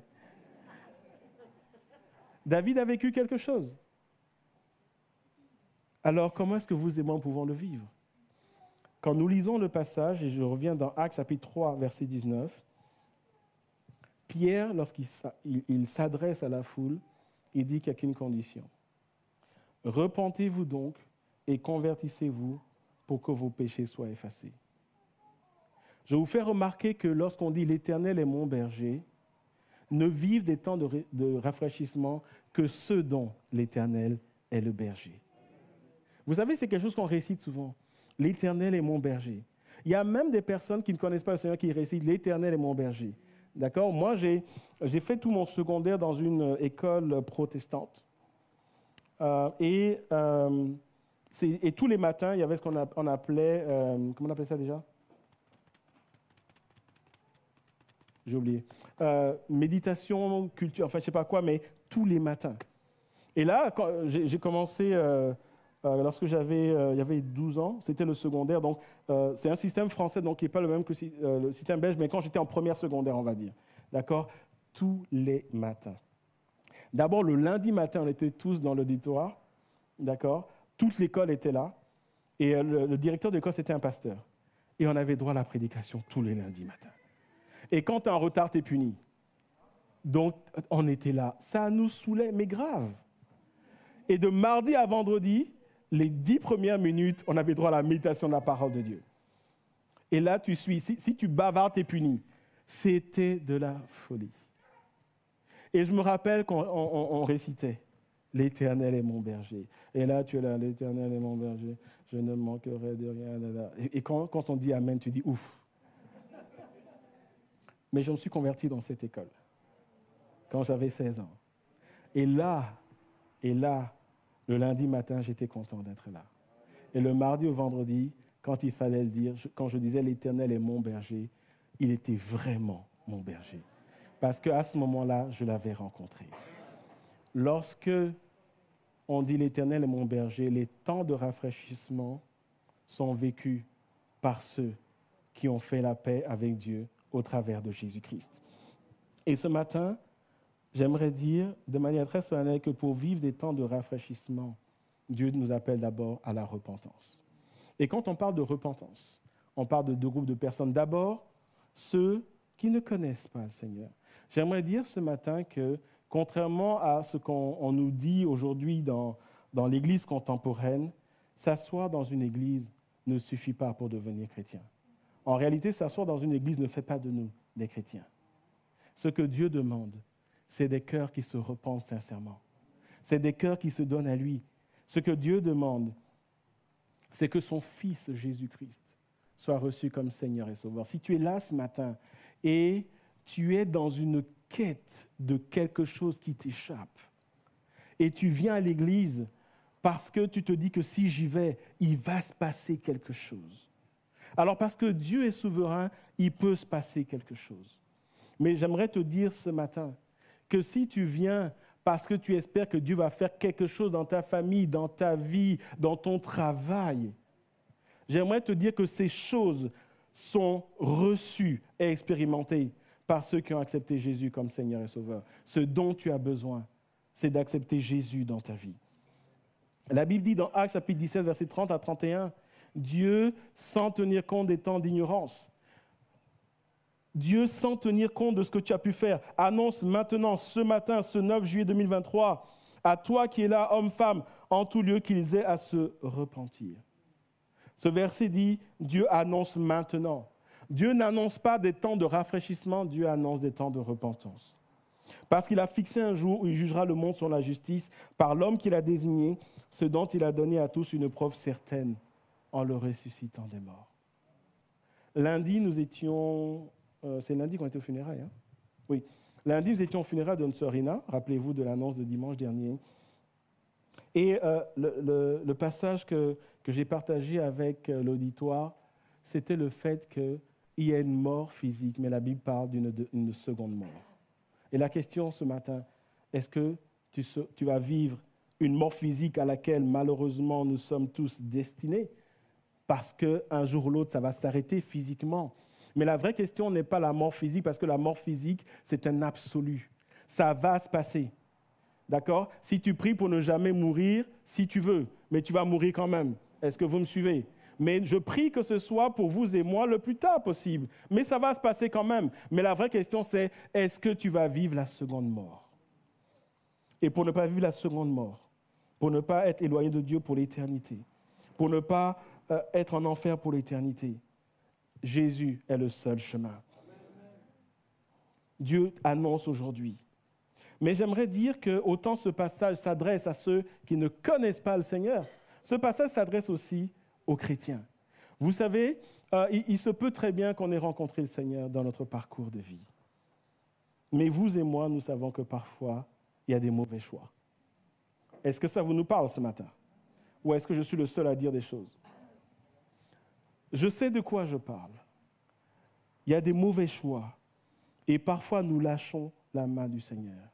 David a vécu quelque chose. Alors, comment est-ce que vous et moi pouvons le vivre? Quand nous lisons le passage, et je reviens dans Actes chapitre 3, verset 19, Pierre, lorsqu'il s'adresse à la foule, il dit qu'il n'y a qu'une condition. Repentez-vous donc et convertissez-vous pour que vos péchés soient effacés. Je vous fais remarquer que lorsqu'on dit « l'Éternel est mon berger », ne vivent des temps de rafraîchissement que ceux dont l'Éternel est le berger. Vous savez, c'est quelque chose qu'on récite souvent. « L'Éternel est mon berger ». Il y a même des personnes qui ne connaissent pas le Seigneur qui récitent « l'Éternel est mon berger ». D'accord? Moi, j'ai fait tout mon secondaire dans une école protestante. Et tous les matins, il y avait ce qu'on appelait... comment on appelait ça déjà? j'ai oublié. Méditation, culture, enfin je ne sais pas quoi, mais tous les matins. Et là, quand j'ai commencé lorsque il y avait 12 ans, c'était le secondaire. Donc, c'est un système français donc, qui n'est pas le même que le système belge, mais quand j'étais en première secondaire, on va dire. D'accord? Tous les matins. D'abord, le lundi matin, on était tous dans l'auditoire. D'accord? Toute l'école était là. Et le directeur de l'école, c'était un pasteur. Et on avait droit à la prédication tous les lundis matins. Et quand tu es en retard, tu es puni. Donc, on était là. Ça nous saoulait, mais grave. Et de mardi à vendredi, les 10 premières minutes, on avait droit à la méditation de la parole de Dieu. Et là, tu suis. Si tu bavardes, tu es puni. C'était de la folie. Et je me rappelle qu'on récitait « L'Éternel est mon berger ». Et là, tu es là « L'Éternel est mon berger, je ne manquerai de rien ». Et quand on dit « Amen », tu dis « Ouf ». Mais je me suis converti dans cette école quand j'avais 16 ans. Et là, le lundi matin, j'étais content d'être là. Et le mardi au vendredi, quand il fallait le dire, quand je disais « L'Éternel est mon berger », il était vraiment mon berger. Parce qu'à ce moment-là, je l'avais rencontré. Lorsque on dit « L'Éternel est mon berger », les temps de rafraîchissement sont vécus par ceux qui ont fait la paix avec Dieu au travers de Jésus-Christ. Et ce matin, j'aimerais dire de manière très solennelle que pour vivre des temps de rafraîchissement, Dieu nous appelle d'abord à la repentance. Et quand on parle de repentance, on parle de deux groupes de personnes. D'abord, ceux qui ne connaissent pas le Seigneur. J'aimerais dire ce matin que, contrairement à ce qu'on nous dit aujourd'hui dans l'Église contemporaine, s'asseoir dans une Église ne suffit pas pour devenir chrétien. En réalité, s'asseoir dans une Église ne fait pas de nous des chrétiens. Ce que Dieu demande, c'est des cœurs qui se repentent sincèrement. C'est des cœurs qui se donnent à lui. Ce que Dieu demande, c'est que son Fils Jésus-Christ soit reçu comme Seigneur et Sauveur. Si tu es là ce matin et tu es dans une quête de quelque chose qui t'échappe, et tu viens à l'église parce que tu te dis que si j'y vais, il va se passer quelque chose. Alors parce que Dieu est souverain, il peut se passer quelque chose. Mais j'aimerais te dire ce matin que si tu viens parce que tu espères que Dieu va faire quelque chose dans ta famille, dans ta vie, dans ton travail, j'aimerais te dire que ces choses sont reçues et expérimentées par ceux qui ont accepté Jésus comme Seigneur et Sauveur. Ce dont tu as besoin, c'est d'accepter Jésus dans ta vie. La Bible dit dans Actes chapitre 17, versets 30 à 31, Dieu, sans tenir compte des temps d'ignorance, Dieu, sans tenir compte de ce que tu as pu faire, annonce maintenant, ce matin, ce 9 juillet 2023, à toi qui es là, homme, femme, en tout lieu, qu'ils aient à se repentir. Ce verset dit, Dieu annonce maintenant. Dieu n'annonce pas des temps de rafraîchissement, Dieu annonce des temps de repentance. Parce qu'il a fixé un jour où il jugera le monde sur la justice par l'homme qu'il a désigné, ce dont il a donné à tous une preuve certaine en le ressuscitant des morts. Lundi, nous étions... c'est lundi qu'on était aux funérailles, hein? Oui. Lundi, nous étions aux funérailles de notre sœur Rina. Rappelez-vous de l'annonce de dimanche dernier. Et le passage que j'ai partagé avec l'auditoire, c'était le fait qu'il y a une mort physique, mais la Bible parle d'une seconde mort. Et la question ce matin, est-ce que tu vas vivre une mort physique à laquelle malheureusement nous sommes tous destinés? Parce qu'un jour ou l'autre, ça va s'arrêter physiquement. Mais la vraie question n'est pas la mort physique, parce que la mort physique, c'est un absolu. Ça va se passer. D'accord? Si tu pries pour ne jamais mourir, si tu veux, mais tu vas mourir quand même. Est-ce que vous me suivez? Mais je prie que ce soit pour vous et moi le plus tard possible. Mais ça va se passer quand même. Mais la vraie question, c'est est-ce que tu vas vivre la seconde mort? Et pour ne pas vivre la seconde mort, pour ne pas être éloigné de Dieu pour l'éternité, pour ne pas être en enfer pour l'éternité, Jésus est le seul chemin. Dieu annonce aujourd'hui. Mais j'aimerais dire que autant ce passage s'adresse à ceux qui ne connaissent pas le Seigneur, ce passage s'adresse aussi aux chrétiens. Vous savez, il se peut très bien qu'on ait rencontré le Seigneur dans notre parcours de vie. Mais vous et moi, nous savons que parfois, il y a des mauvais choix. Est-ce que ça vous nous parle ce matin? Ou est-ce que je suis le seul à dire des choses? Je sais de quoi je parle. Il y a des mauvais choix. Et parfois, nous lâchons la main du Seigneur.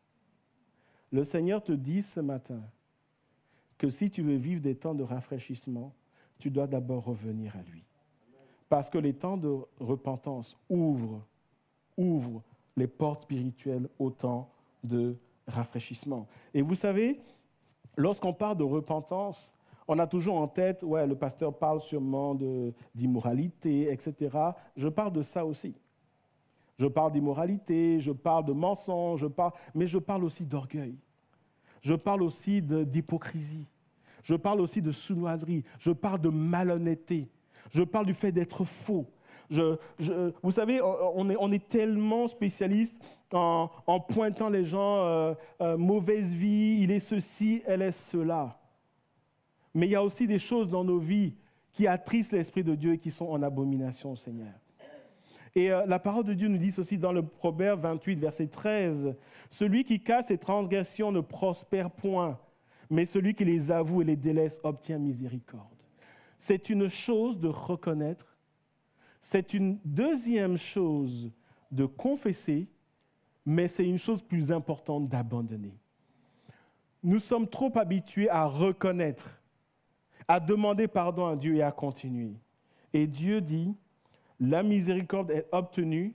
Le Seigneur te dit ce matin que si tu veux vivre des temps de rafraîchissement, tu dois d'abord revenir à lui. Parce que les temps de repentance ouvrent les portes spirituelles au temps de rafraîchissement. Et vous savez, lorsqu'on parle de repentance, on a toujours en tête, le pasteur parle sûrement d'immoralité, etc. Je parle de ça aussi. Je parle d'immoralité, je parle de mensonge, mais je parle aussi d'orgueil. Je parle aussi d'hypocrisie. Je parle aussi de sournoiserie. Je parle de malhonnêteté. Je parle du fait d'être faux. Vous savez, on est tellement spécialiste en pointant les gens, mauvaise vie, il est ceci, elle est cela. Mais il y a aussi des choses dans nos vies qui attristent l'Esprit de Dieu et qui sont en abomination au Seigneur. Et la parole de Dieu nous dit ceci dans le Proverbe 28, verset 13. « Celui qui cache ses transgressions ne prospère point, mais celui qui les avoue et les délaisse obtient miséricorde. » C'est une chose de reconnaître, c'est une deuxième chose de confesser, mais c'est une chose plus importante d'abandonner. Nous sommes trop habitués à reconnaître, à demander pardon à Dieu et à continuer. Et Dieu dit, la miséricorde est obtenue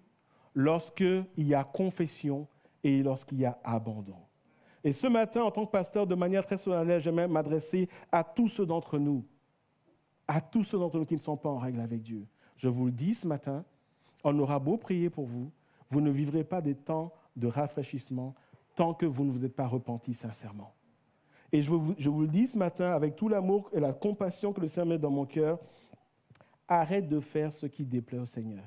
lorsqu'il y a confession et lorsqu'il y a abandon. Et ce matin, en tant que pasteur, de manière très solennelle, j'aimerais m'adresser à tous ceux d'entre nous, qui ne sont pas en règle avec Dieu. Je vous le dis ce matin, on aura beau prier pour vous, vous ne vivrez pas des temps de rafraîchissement tant que vous ne vous êtes pas repentis sincèrement. Et je vous le dis ce matin avec tout l'amour et la compassion que le Seigneur met dans mon cœur, arrête de faire ce qui déplaît au Seigneur.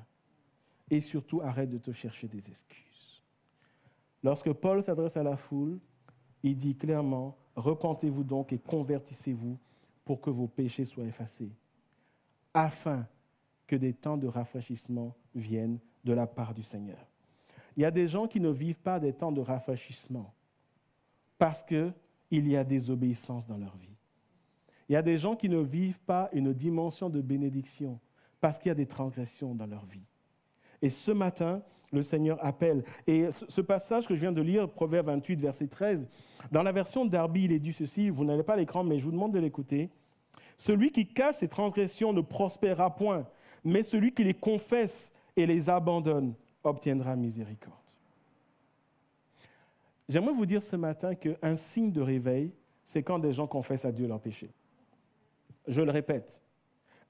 Et surtout, arrête de te chercher des excuses. Lorsque Paul s'adresse à la foule, il dit clairement, « Repentez-vous donc et convertissez-vous pour que vos péchés soient effacés, afin que des temps de rafraîchissement viennent de la part du Seigneur. » Il y a des gens qui ne vivent pas des temps de rafraîchissement parce qu'il y a désobéissance dans leur vie. Il y a des gens qui ne vivent pas une dimension de bénédiction parce qu'il y a des transgressions dans leur vie. Et ce matin, le Seigneur appelle. Et ce passage que je viens de lire, Proverbe 28, verset 13, dans la version Darby, il est dit ceci, vous n'avez pas l'écran, mais je vous demande de l'écouter. « Celui qui cache ses transgressions ne prospérera point, mais celui qui les confesse et les abandonne obtiendra miséricorde. » J'aimerais vous dire ce matin qu'un signe de réveil, c'est quand des gens confessent à Dieu leurs péchés. Je le répète,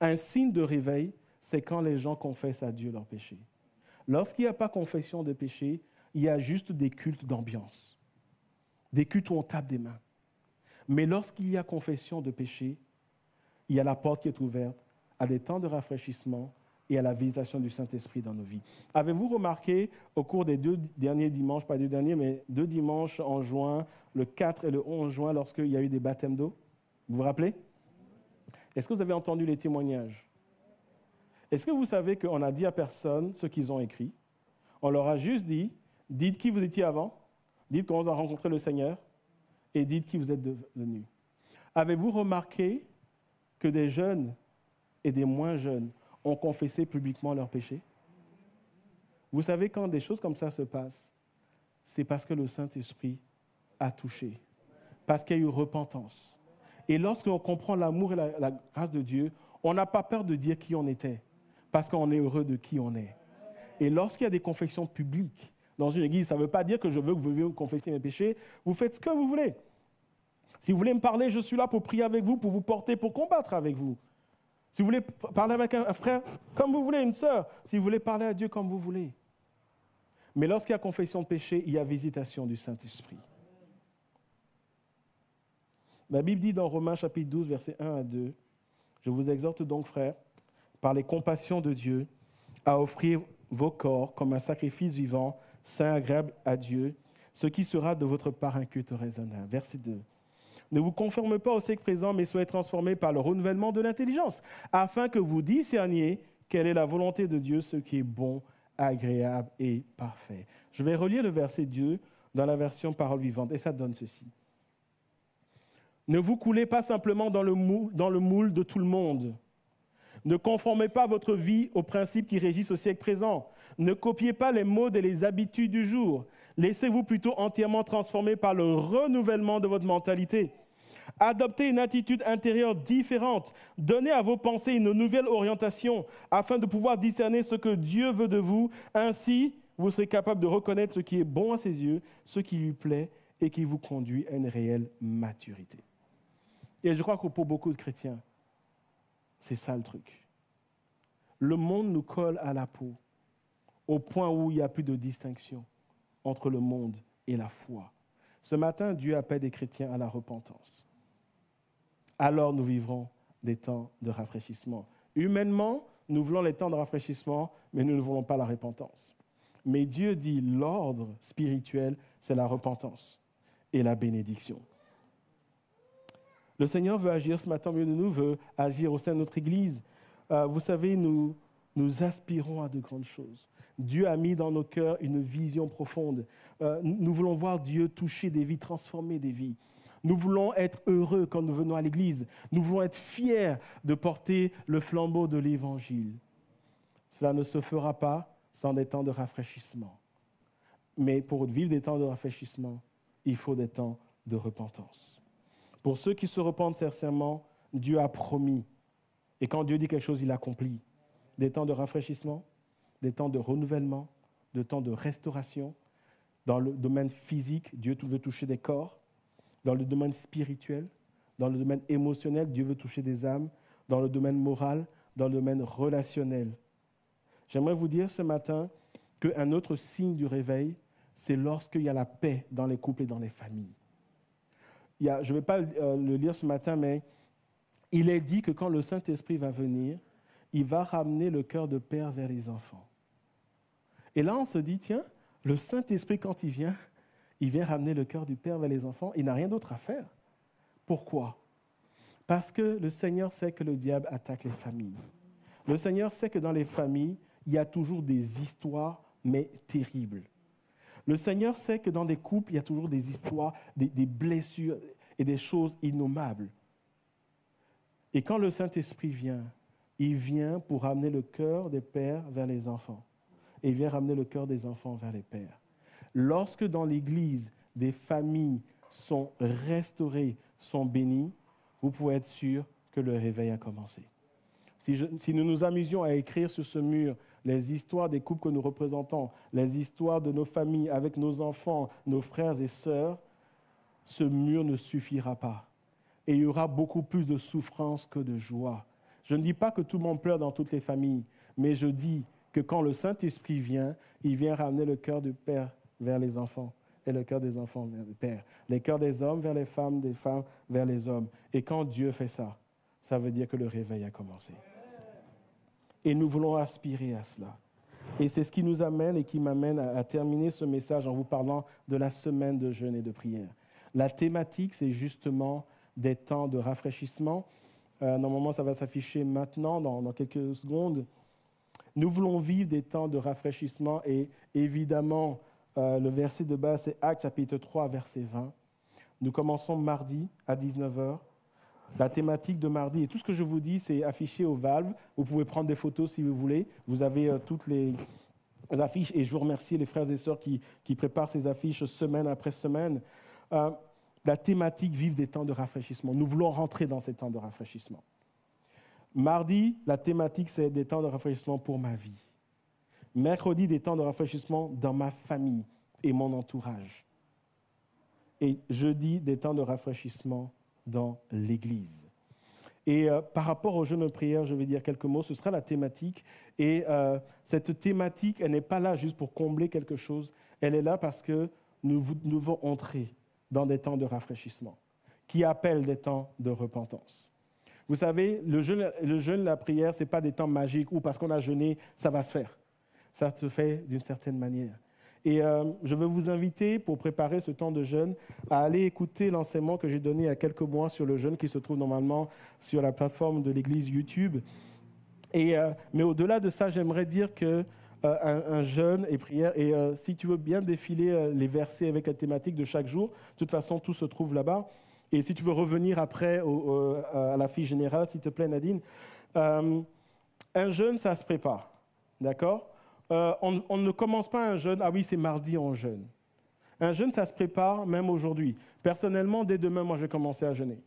un signe de réveil, c'est quand les gens confessent à Dieu leurs péchés. Lorsqu'il n'y a pas confession de péché, il y a juste des cultes d'ambiance, des cultes où on tape des mains. Mais lorsqu'il y a confession de péché, il y a la porte qui est ouverte à des temps de rafraîchissement et à la visitation du Saint-Esprit dans nos vies. Avez-vous remarqué au cours des 2 derniers dimanches, pas 2 derniers, mais 2 dimanches en juin, le 4 et le 11 juin, lorsqu'il y a eu des baptêmes d'eau? Vous vous rappelez? Est-ce que vous avez entendu les témoignages? Est-ce que vous savez qu'on a dit à personne ce qu'ils ont écrit? On leur a juste dit, dites qui vous étiez avant, dites comment vous avez rencontré le Seigneur, et dites qui vous êtes devenus. Avez-vous remarqué que des jeunes et des moins jeunes ont confessé publiquement leurs péchés? Vous savez, quand des choses comme ça se passent, c'est parce que le Saint-Esprit a touché, parce qu'il y a eu repentance. Et lorsqu'on comprend l'amour et la grâce de Dieu, on n'a pas peur de dire qui on était, parce qu'on est heureux de qui on est. Et lorsqu'il y a des confessions publiques dans une église, ça ne veut pas dire que je veux que vous veniez confesser mes péchés, vous faites ce que vous voulez. Si vous voulez me parler, je suis là pour prier avec vous, pour vous porter, pour combattre avec vous. Si vous voulez parler avec un frère, comme vous voulez, une sœur, si vous voulez parler à Dieu comme vous voulez. Mais lorsqu'il y a confession de péché, il y a visitation du Saint-Esprit. La Bible dit dans Romains chapitre 12, versets 1 à 2, « Je vous exhorte donc, frères, par les compassions de Dieu, à offrir vos corps comme un sacrifice vivant, saint, agréable à Dieu, ce qui sera de votre part un culte raisonnable. » Verset 2. « Ne vous conformez pas au siècle présent, mais soyez transformés par le renouvellement de l'intelligence, afin que vous discerniez quelle est la volonté de Dieu, ce qui est bon, agréable et parfait. » Je vais relire le verset 2 dans la version Parole vivante, et ça donne ceci. « Ne vous coulez pas simplement dans le moule de tout le monde. Ne conformez pas votre vie aux principes qui régissent au siècle présent. Ne copiez pas les modes et les habitudes du jour. Laissez-vous plutôt entièrement transformer par le renouvellement de votre mentalité. Adoptez une attitude intérieure différente. Donnez à vos pensées une nouvelle orientation afin de pouvoir discerner ce que Dieu veut de vous. Ainsi, vous serez capable de reconnaître ce qui est bon à ses yeux, ce qui lui plaît et qui vous conduit à une réelle maturité. Et je crois que pour beaucoup de chrétiens, c'est ça le truc. Le monde nous colle à la peau au point où il n'y a plus de distinction entre le monde et la foi. Ce matin, Dieu appelle des chrétiens à la repentance. Alors nous vivrons des temps de rafraîchissement. Humainement, nous voulons les temps de rafraîchissement, mais nous ne voulons pas la repentance. Mais Dieu dit l'ordre spirituel, c'est la repentance et la bénédiction. Le Seigneur veut agir ce matin au milieu de nous, veut agir au sein de notre Église. Vous savez, nous aspirons à de grandes choses. Dieu a mis dans nos cœurs une vision profonde. Nous voulons voir Dieu toucher des vies, transformer des vies. Nous voulons être heureux quand nous venons à l'Église. Nous voulons être fiers de porter le flambeau de l'Évangile. Cela ne se fera pas sans des temps de rafraîchissement. Mais pour vivre des temps de rafraîchissement, il faut des temps de repentance. Pour ceux qui se repentent sincèrement, Dieu a promis. Et quand Dieu dit quelque chose, il accomplit. Des temps de rafraîchissement, des temps de renouvellement, des temps de restauration. Dans le domaine physique, Dieu veut toucher des corps. Dans le domaine spirituel, dans le domaine émotionnel, Dieu veut toucher des âmes. Dans le domaine moral, dans le domaine relationnel. J'aimerais vous dire ce matin qu'un autre signe du réveil, c'est lorsqu'il y a la paix dans les couples et dans les familles. Je ne vais pas le lire ce matin, mais il est dit que quand le Saint-Esprit va venir, il va ramener le cœur de père vers les enfants. Et là, on se dit, tiens, le Saint-Esprit, quand il vient ramener le cœur du père vers les enfants, il n'a rien d'autre à faire. Pourquoi? Parce que le Seigneur sait que le diable attaque les familles. Le Seigneur sait que dans les familles, il y a toujours des histoires, mais terribles. Le Seigneur sait que dans des couples, il y a toujours des histoires, des blessures et des choses innommables. Et quand le Saint-Esprit vient, il vient pour ramener le cœur des pères vers les enfants. Et il vient ramener le cœur des enfants vers les pères. Lorsque dans l'Église, des familles sont restaurées, sont bénies, vous pouvez être sûr que le réveil a commencé. Si nous nous amusions à écrire sur ce mur les histoires des couples que nous représentons, les histoires de nos familles avec nos enfants, nos frères et sœurs, ce mur ne suffira pas. Et il y aura beaucoup plus de souffrance que de joie. Je ne dis pas que tout le monde pleure dans toutes les familles, mais je dis que quand le Saint-Esprit vient, il vient ramener le cœur du Père vers les enfants et le cœur des enfants vers le Père. Les cœurs des hommes vers les femmes, des femmes vers les hommes. Et quand Dieu fait ça, ça veut dire que le réveil a commencé. Et nous voulons aspirer à cela. Et c'est ce qui nous amène et qui m'amène à terminer ce message en vous parlant de la semaine de jeûne et de prière. La thématique, c'est justement des temps de rafraîchissement. Normalement, ça va s'afficher maintenant, dans quelques secondes. Nous voulons vivre des temps de rafraîchissement et évidemment, le verset de base, c'est Actes chapitre 3, verset 20. Nous commençons mardi à 19h. La thématique de mardi, et tout ce que je vous dis, c'est affiché au Valve. Vous pouvez prendre des photos si vous voulez. Vous avez toutes les affiches et je vous remercie les frères et sœurs qui préparent ces affiches semaine après semaine. La thématique, vivre des temps de rafraîchissement. Nous voulons rentrer dans ces temps de rafraîchissement. Mardi, la thématique, c'est des temps de rafraîchissement pour ma vie. Mercredi, des temps de rafraîchissement dans ma famille et mon entourage. Et jeudi, des temps de rafraîchissement dans l'Église. Et par rapport au jeûne de prière, je vais dire quelques mots. Ce sera la thématique. Et cette thématique, elle n'est pas là juste pour combler quelque chose. Elle est là parce que nous devons entrer dans des temps de rafraîchissement qui appellent des temps de repentance. Vous savez, le jeûne, la prière, ce n'est pas des temps magiques où parce qu'on a jeûné, ça va se faire. Ça se fait d'une certaine manière. Et je veux vous inviter, pour préparer ce temps de jeûne, à aller écouter l'enseignement que j'ai donné il y a quelques mois sur le jeûne, qui se trouve normalement sur la plateforme de l'Église YouTube. Mais au-delà de ça, j'aimerais dire qu'un jeûne et prière, et si tu veux bien défiler les versets avec la thématique de chaque jour, de toute façon, tout se trouve là-bas. Et si tu veux revenir après à la fiche générale, s'il te plaît, Nadine, un jeûne, ça se prépare, d'accord ? on ne commence pas un jeûne, ah oui, c'est mardi, on jeûne. Un jeûne, ça se prépare même aujourd'hui. Personnellement, dès demain, moi, je vais commencer à jeûner.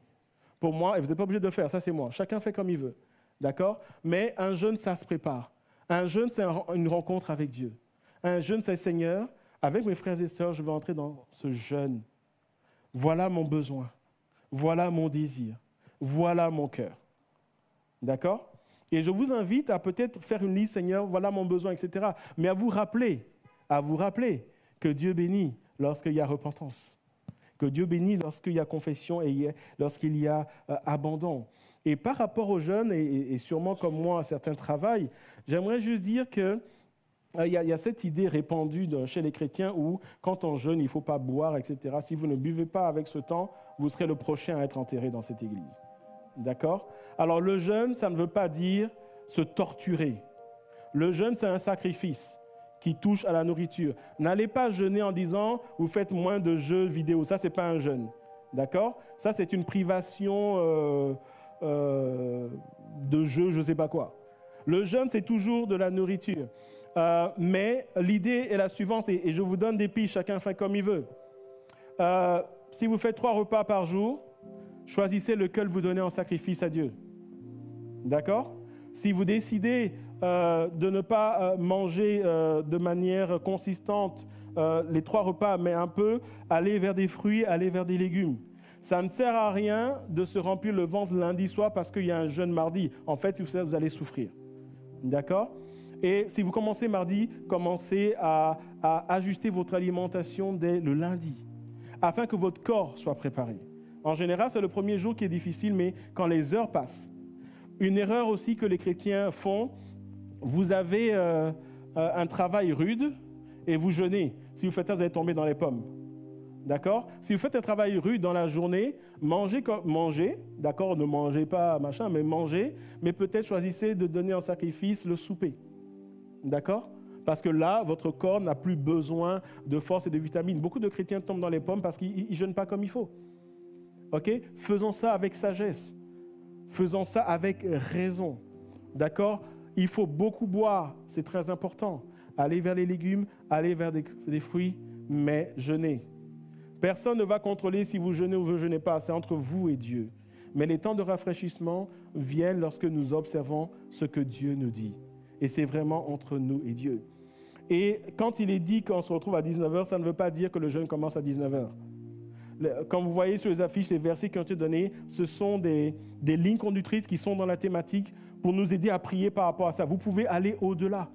Pour moi, et vous n'êtes pas obligé de le faire, ça c'est moi. Chacun fait comme il veut. D'accord? Mais un jeûne, ça se prépare. Un jeûne, c'est une rencontre avec Dieu. Un jeûne, c'est Seigneur, avec mes frères et sœurs, je vais entrer dans ce jeûne. Voilà mon besoin. Voilà mon désir. Voilà mon cœur. D'accord? Et je vous invite à peut-être faire une liste, Seigneur, voilà mon besoin, etc. Mais à vous rappeler que Dieu bénit lorsqu'il y a repentance. Que Dieu bénit lorsqu'il y a confession et lorsqu'il y a abandon. Et par rapport aux jeunes, et sûrement comme moi, certains travaillent, j'aimerais juste dire qu'il y a cette idée répandue chez les chrétiens où, quand on jeûne, il ne faut pas boire, etc. Si vous ne buvez pas avec ce temps, vous serez le prochain à être enterré dans cette église. D'accord? Alors, le jeûne, ça ne veut pas dire se torturer. Le jeûne, c'est un sacrifice qui touche à la nourriture. N'allez pas jeûner en disant « vous faites moins de jeux vidéo ». Ça, ce n'est pas un jeûne. D'accord? Ça, c'est une privation de jeu, je ne sais pas quoi. Le jeûne, c'est toujours de la nourriture. Mais l'idée est la suivante, et je vous donne des pistes, chacun fait comme il veut. Si vous faites 3 repas par jour, choisissez lequel vous donnez en sacrifice à Dieu. D'accord? Si vous décidez de ne pas manger de manière consistante les 3 repas, mais un peu, allez vers des fruits, allez vers des légumes. Ça ne sert à rien de se remplir le ventre lundi soir parce qu'il y a un jeûne mardi. En fait, vous allez souffrir. D'accord? Et si vous commencez mardi, commencez à ajuster votre alimentation dès le lundi, afin que votre corps soit préparé. En général, c'est le premier jour qui est difficile, mais quand les heures passent. Une erreur aussi que les chrétiens font, vous avez un travail rude et vous jeûnez. Si vous faites ça, vous allez tomber dans les pommes. D'accord? Si vous faites un travail rude dans la journée, mangez, d'accord, ne mangez pas machin, mais mangez, mais peut-être choisissez de donner en sacrifice le souper. D'accord? Parce que là, votre corps n'a plus besoin de force et de vitamines. Beaucoup de chrétiens tombent dans les pommes parce qu'ils ne jeûnent pas comme il faut. Ok? Faisons ça avec sagesse. Faisons ça avec raison. D'accord? Il faut beaucoup boire, c'est très important. Allez vers les légumes, allez vers des fruits, mais jeûnez. Personne ne va contrôler si vous jeûnez ou vous ne jeûnez pas, c'est entre vous et Dieu. Mais les temps de rafraîchissement viennent lorsque nous observons ce que Dieu nous dit. Et c'est vraiment entre nous et Dieu. Et quand il est dit qu'on se retrouve à 19h, ça ne veut pas dire que le jeûne commence à 19h. Quand vous voyez sur les affiches les versets qui ont été donnés, ce sont des lignes conductrices qui sont dans la thématique pour nous aider à prier par rapport à ça. Vous pouvez aller au-delà.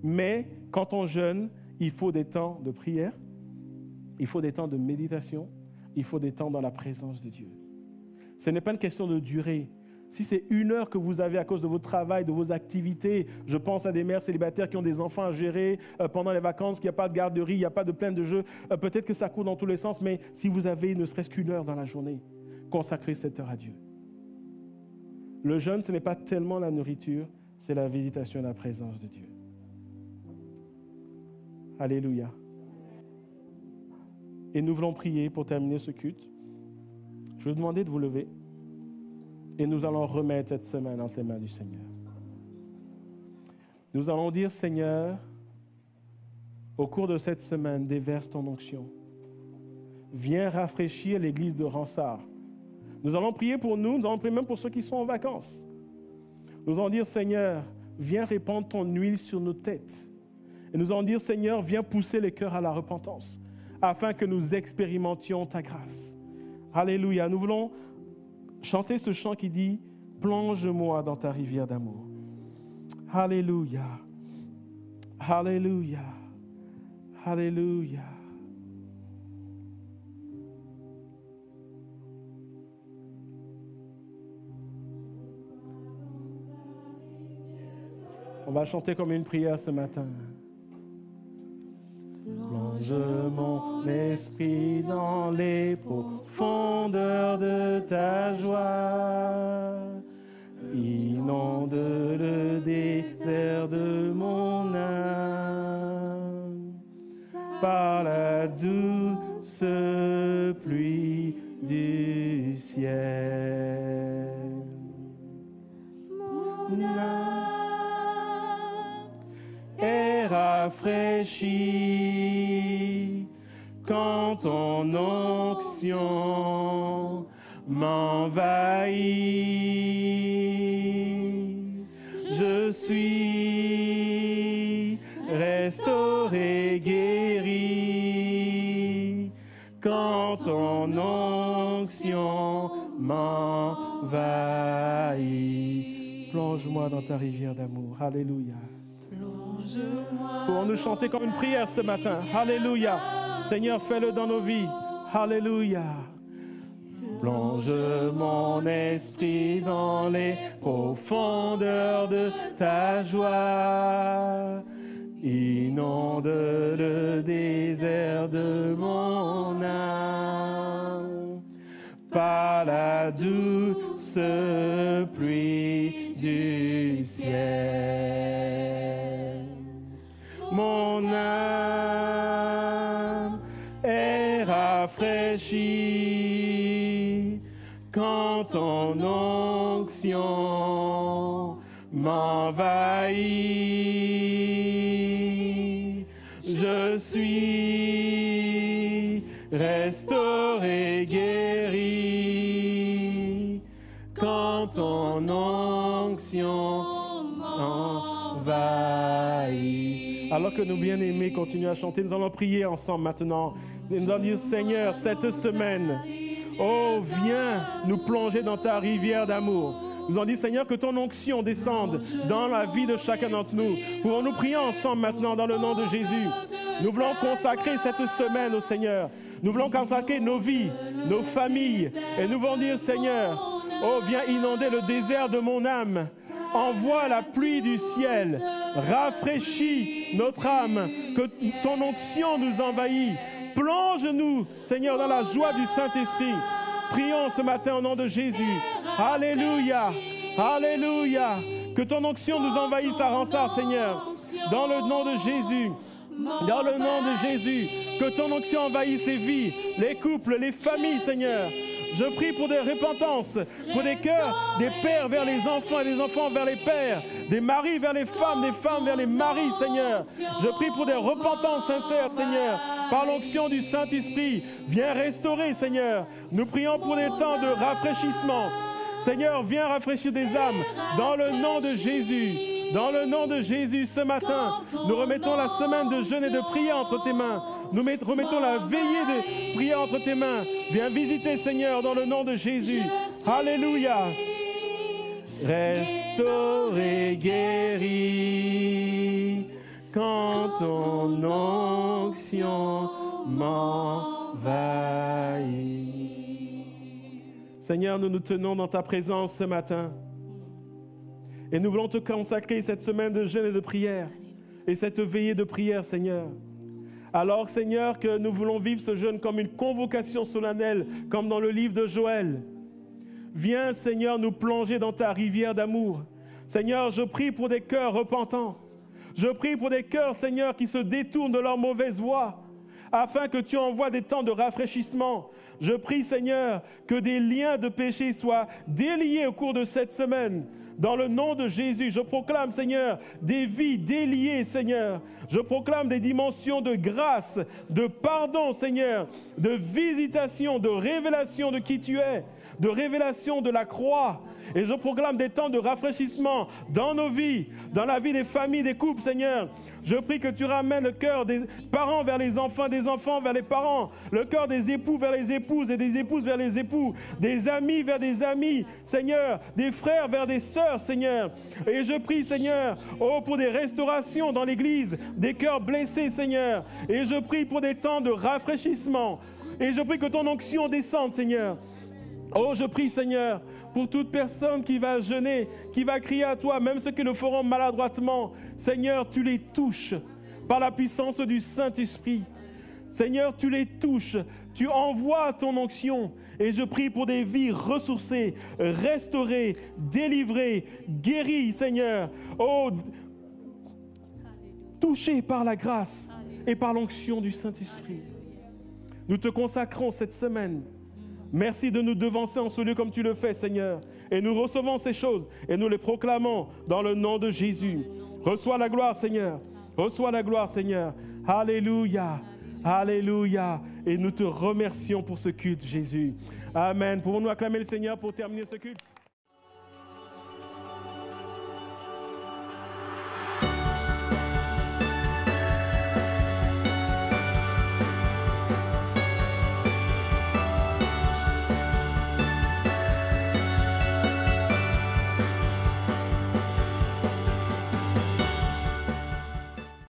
Mais quand on jeûne, il faut des temps de prière, il faut des temps de méditation, il faut des temps dans la présence de Dieu. Ce n'est pas une question de durée. Si c'est 1 heure que vous avez à cause de votre travail, de vos activités, je pense à des mères célibataires qui ont des enfants à gérer pendant les vacances, qu'il n'y a pas de garderie, il n'y a pas de plein de jeux, peut-être que ça court dans tous les sens, mais si vous avez ne serait-ce qu'1 heure dans la journée, consacrez cette heure à Dieu. Le jeûne, ce n'est pas tellement la nourriture, c'est la visitation et la présence de Dieu. Alléluia. Et nous voulons prier pour terminer ce culte. Je vais vous demander de vous lever. Et nous allons remettre cette semaine entre les mains du Seigneur. Nous allons dire, Seigneur, au cours de cette semaine, déverse ton onction. Viens rafraîchir l'église de Ronsard. Nous allons prier pour nous allons prier même pour ceux qui sont en vacances. Nous allons dire, Seigneur, viens répandre ton huile sur nos têtes. Et nous allons dire, Seigneur, viens pousser les cœurs à la repentance, afin que nous expérimentions ta grâce. Alléluia. Nous voulons chanter ce chant qui dit « Plonge-moi dans ta rivière d'amour ». Alléluia. Alléluia. Alléluia. On va chanter comme une prière ce matin. Plonge mon esprit dans les profondeurs de ta joie. Inonde le désert de mon âme. Par la douce pluie du ciel. Mon âme est rafraîchis quand ton onction m'envahit. Je suis restauré, guéri quand ton onction m'envahit. Plonge-moi dans ta rivière d'amour. Alléluia. Pour nous chanter comme une prière ce matin. Alléluia. Seigneur, fais-le dans nos vies. Alléluia. Plonge mon esprit dans les profondeurs de ta joie. Inonde le désert de mon âme par la douce pluie du ciel. Mon âme est rafraîchie quand ton onction m'envahit. Je suis restauré, guéri quand ton onction m'envahit. Alors que nos bien-aimés continuent à chanter, nous allons prier ensemble maintenant. Nous allons dire, Seigneur, cette semaine, oh, viens nous plonger dans ta rivière d'amour. Nous allons dire, Seigneur, que ton onction descende dans la vie de chacun d'entre nous. Pouvons-nous prier ensemble maintenant dans le nom de Jésus? Nous voulons consacrer cette semaine au Seigneur. Nous voulons consacrer nos vies, nos familles. Et nous voulons dire, Seigneur, oh, viens inonder le désert de mon âme. Envoie la pluie du ciel. Rafraîchis notre âme. Que ton onction nous envahit. Plonge-nous, Seigneur, dans la joie du Saint-Esprit. Prions ce matin au nom de Jésus. Alléluia. Alléluia. Que ton onction nous envahisse à rensart, Seigneur. Dans le nom de Jésus. Dans le nom de Jésus. Que ton onction envahisse les vies, les couples, les familles, Seigneur. Je prie pour des repentances, pour des cœurs, des pères vers les enfants et des enfants vers les pères, des maris vers les femmes, des femmes vers les maris, Seigneur. Je prie pour des repentances sincères, Seigneur, par l'onction du Saint-Esprit. Viens restaurer, Seigneur. Nous prions pour des temps de rafraîchissement. Seigneur, viens rafraîchir des âmes dans le nom de Jésus. Dans le nom de Jésus, ce matin, nous remettons la semaine de jeûne et de prière entre tes mains. Nous remettons la veillée de prière entre tes mains. Viens visiter, Seigneur, dans le nom de Jésus. Alléluia. Restauré, guéri, quand ton onction m'envahit. Seigneur, nous nous tenons dans ta présence ce matin. Et nous voulons te consacrer cette semaine de jeûne et de prière. Et cette veillée de prière, Seigneur. Alors, Seigneur, que nous voulons vivre ce jeûne comme une convocation solennelle, comme dans le livre de Joël. Viens, Seigneur, nous plonger dans ta rivière d'amour. Seigneur, je prie pour des cœurs repentants. Je prie pour des cœurs, Seigneur, qui se détournent de leur mauvaise voie, afin que tu envoies des temps de rafraîchissement. Je prie, Seigneur, que des liens de péché soient déliés au cours de cette semaine. Dans le nom de Jésus, je proclame, Seigneur, des vies déliées, Seigneur. Je proclame des dimensions de grâce, de pardon, Seigneur, de visitation, de révélation de qui tu es, de révélation de la croix. Et je proclame des temps de rafraîchissement dans nos vies, dans la vie des familles, des couples, Seigneur. Je prie que tu ramènes le cœur des parents vers les enfants, des enfants vers les parents, le cœur des époux vers les épouses et des épouses vers les époux, des amis vers des amis, Seigneur, des frères vers des sœurs, Seigneur. Et je prie, Seigneur, oh, pour des restaurations dans l'Église, des cœurs blessés, Seigneur. Et je prie pour des temps de rafraîchissement. Et je prie que ton onction descende, Seigneur. Oh, je prie, Seigneur, pour toute personne qui va jeûner, qui va crier à toi, même ceux qui le feront maladroitement. Seigneur, tu les touches par la puissance du Saint-Esprit. Seigneur, tu les touches, tu envoies ton onction. Et je prie pour des vies ressourcées, restaurées, délivrées, guéries, Seigneur. Oh, touchées par la grâce et par l'onction du Saint-Esprit. Nous te consacrons cette semaine. Merci de nous devancer en ce lieu comme tu le fais, Seigneur. Et nous recevons ces choses et nous les proclamons dans le nom de Jésus. Reçois la gloire, Seigneur. Reçois la gloire, Seigneur. Alléluia. Alléluia. Et nous te remercions pour ce culte, Jésus. Amen. Pouvons-nous acclamer le Seigneur pour terminer ce culte?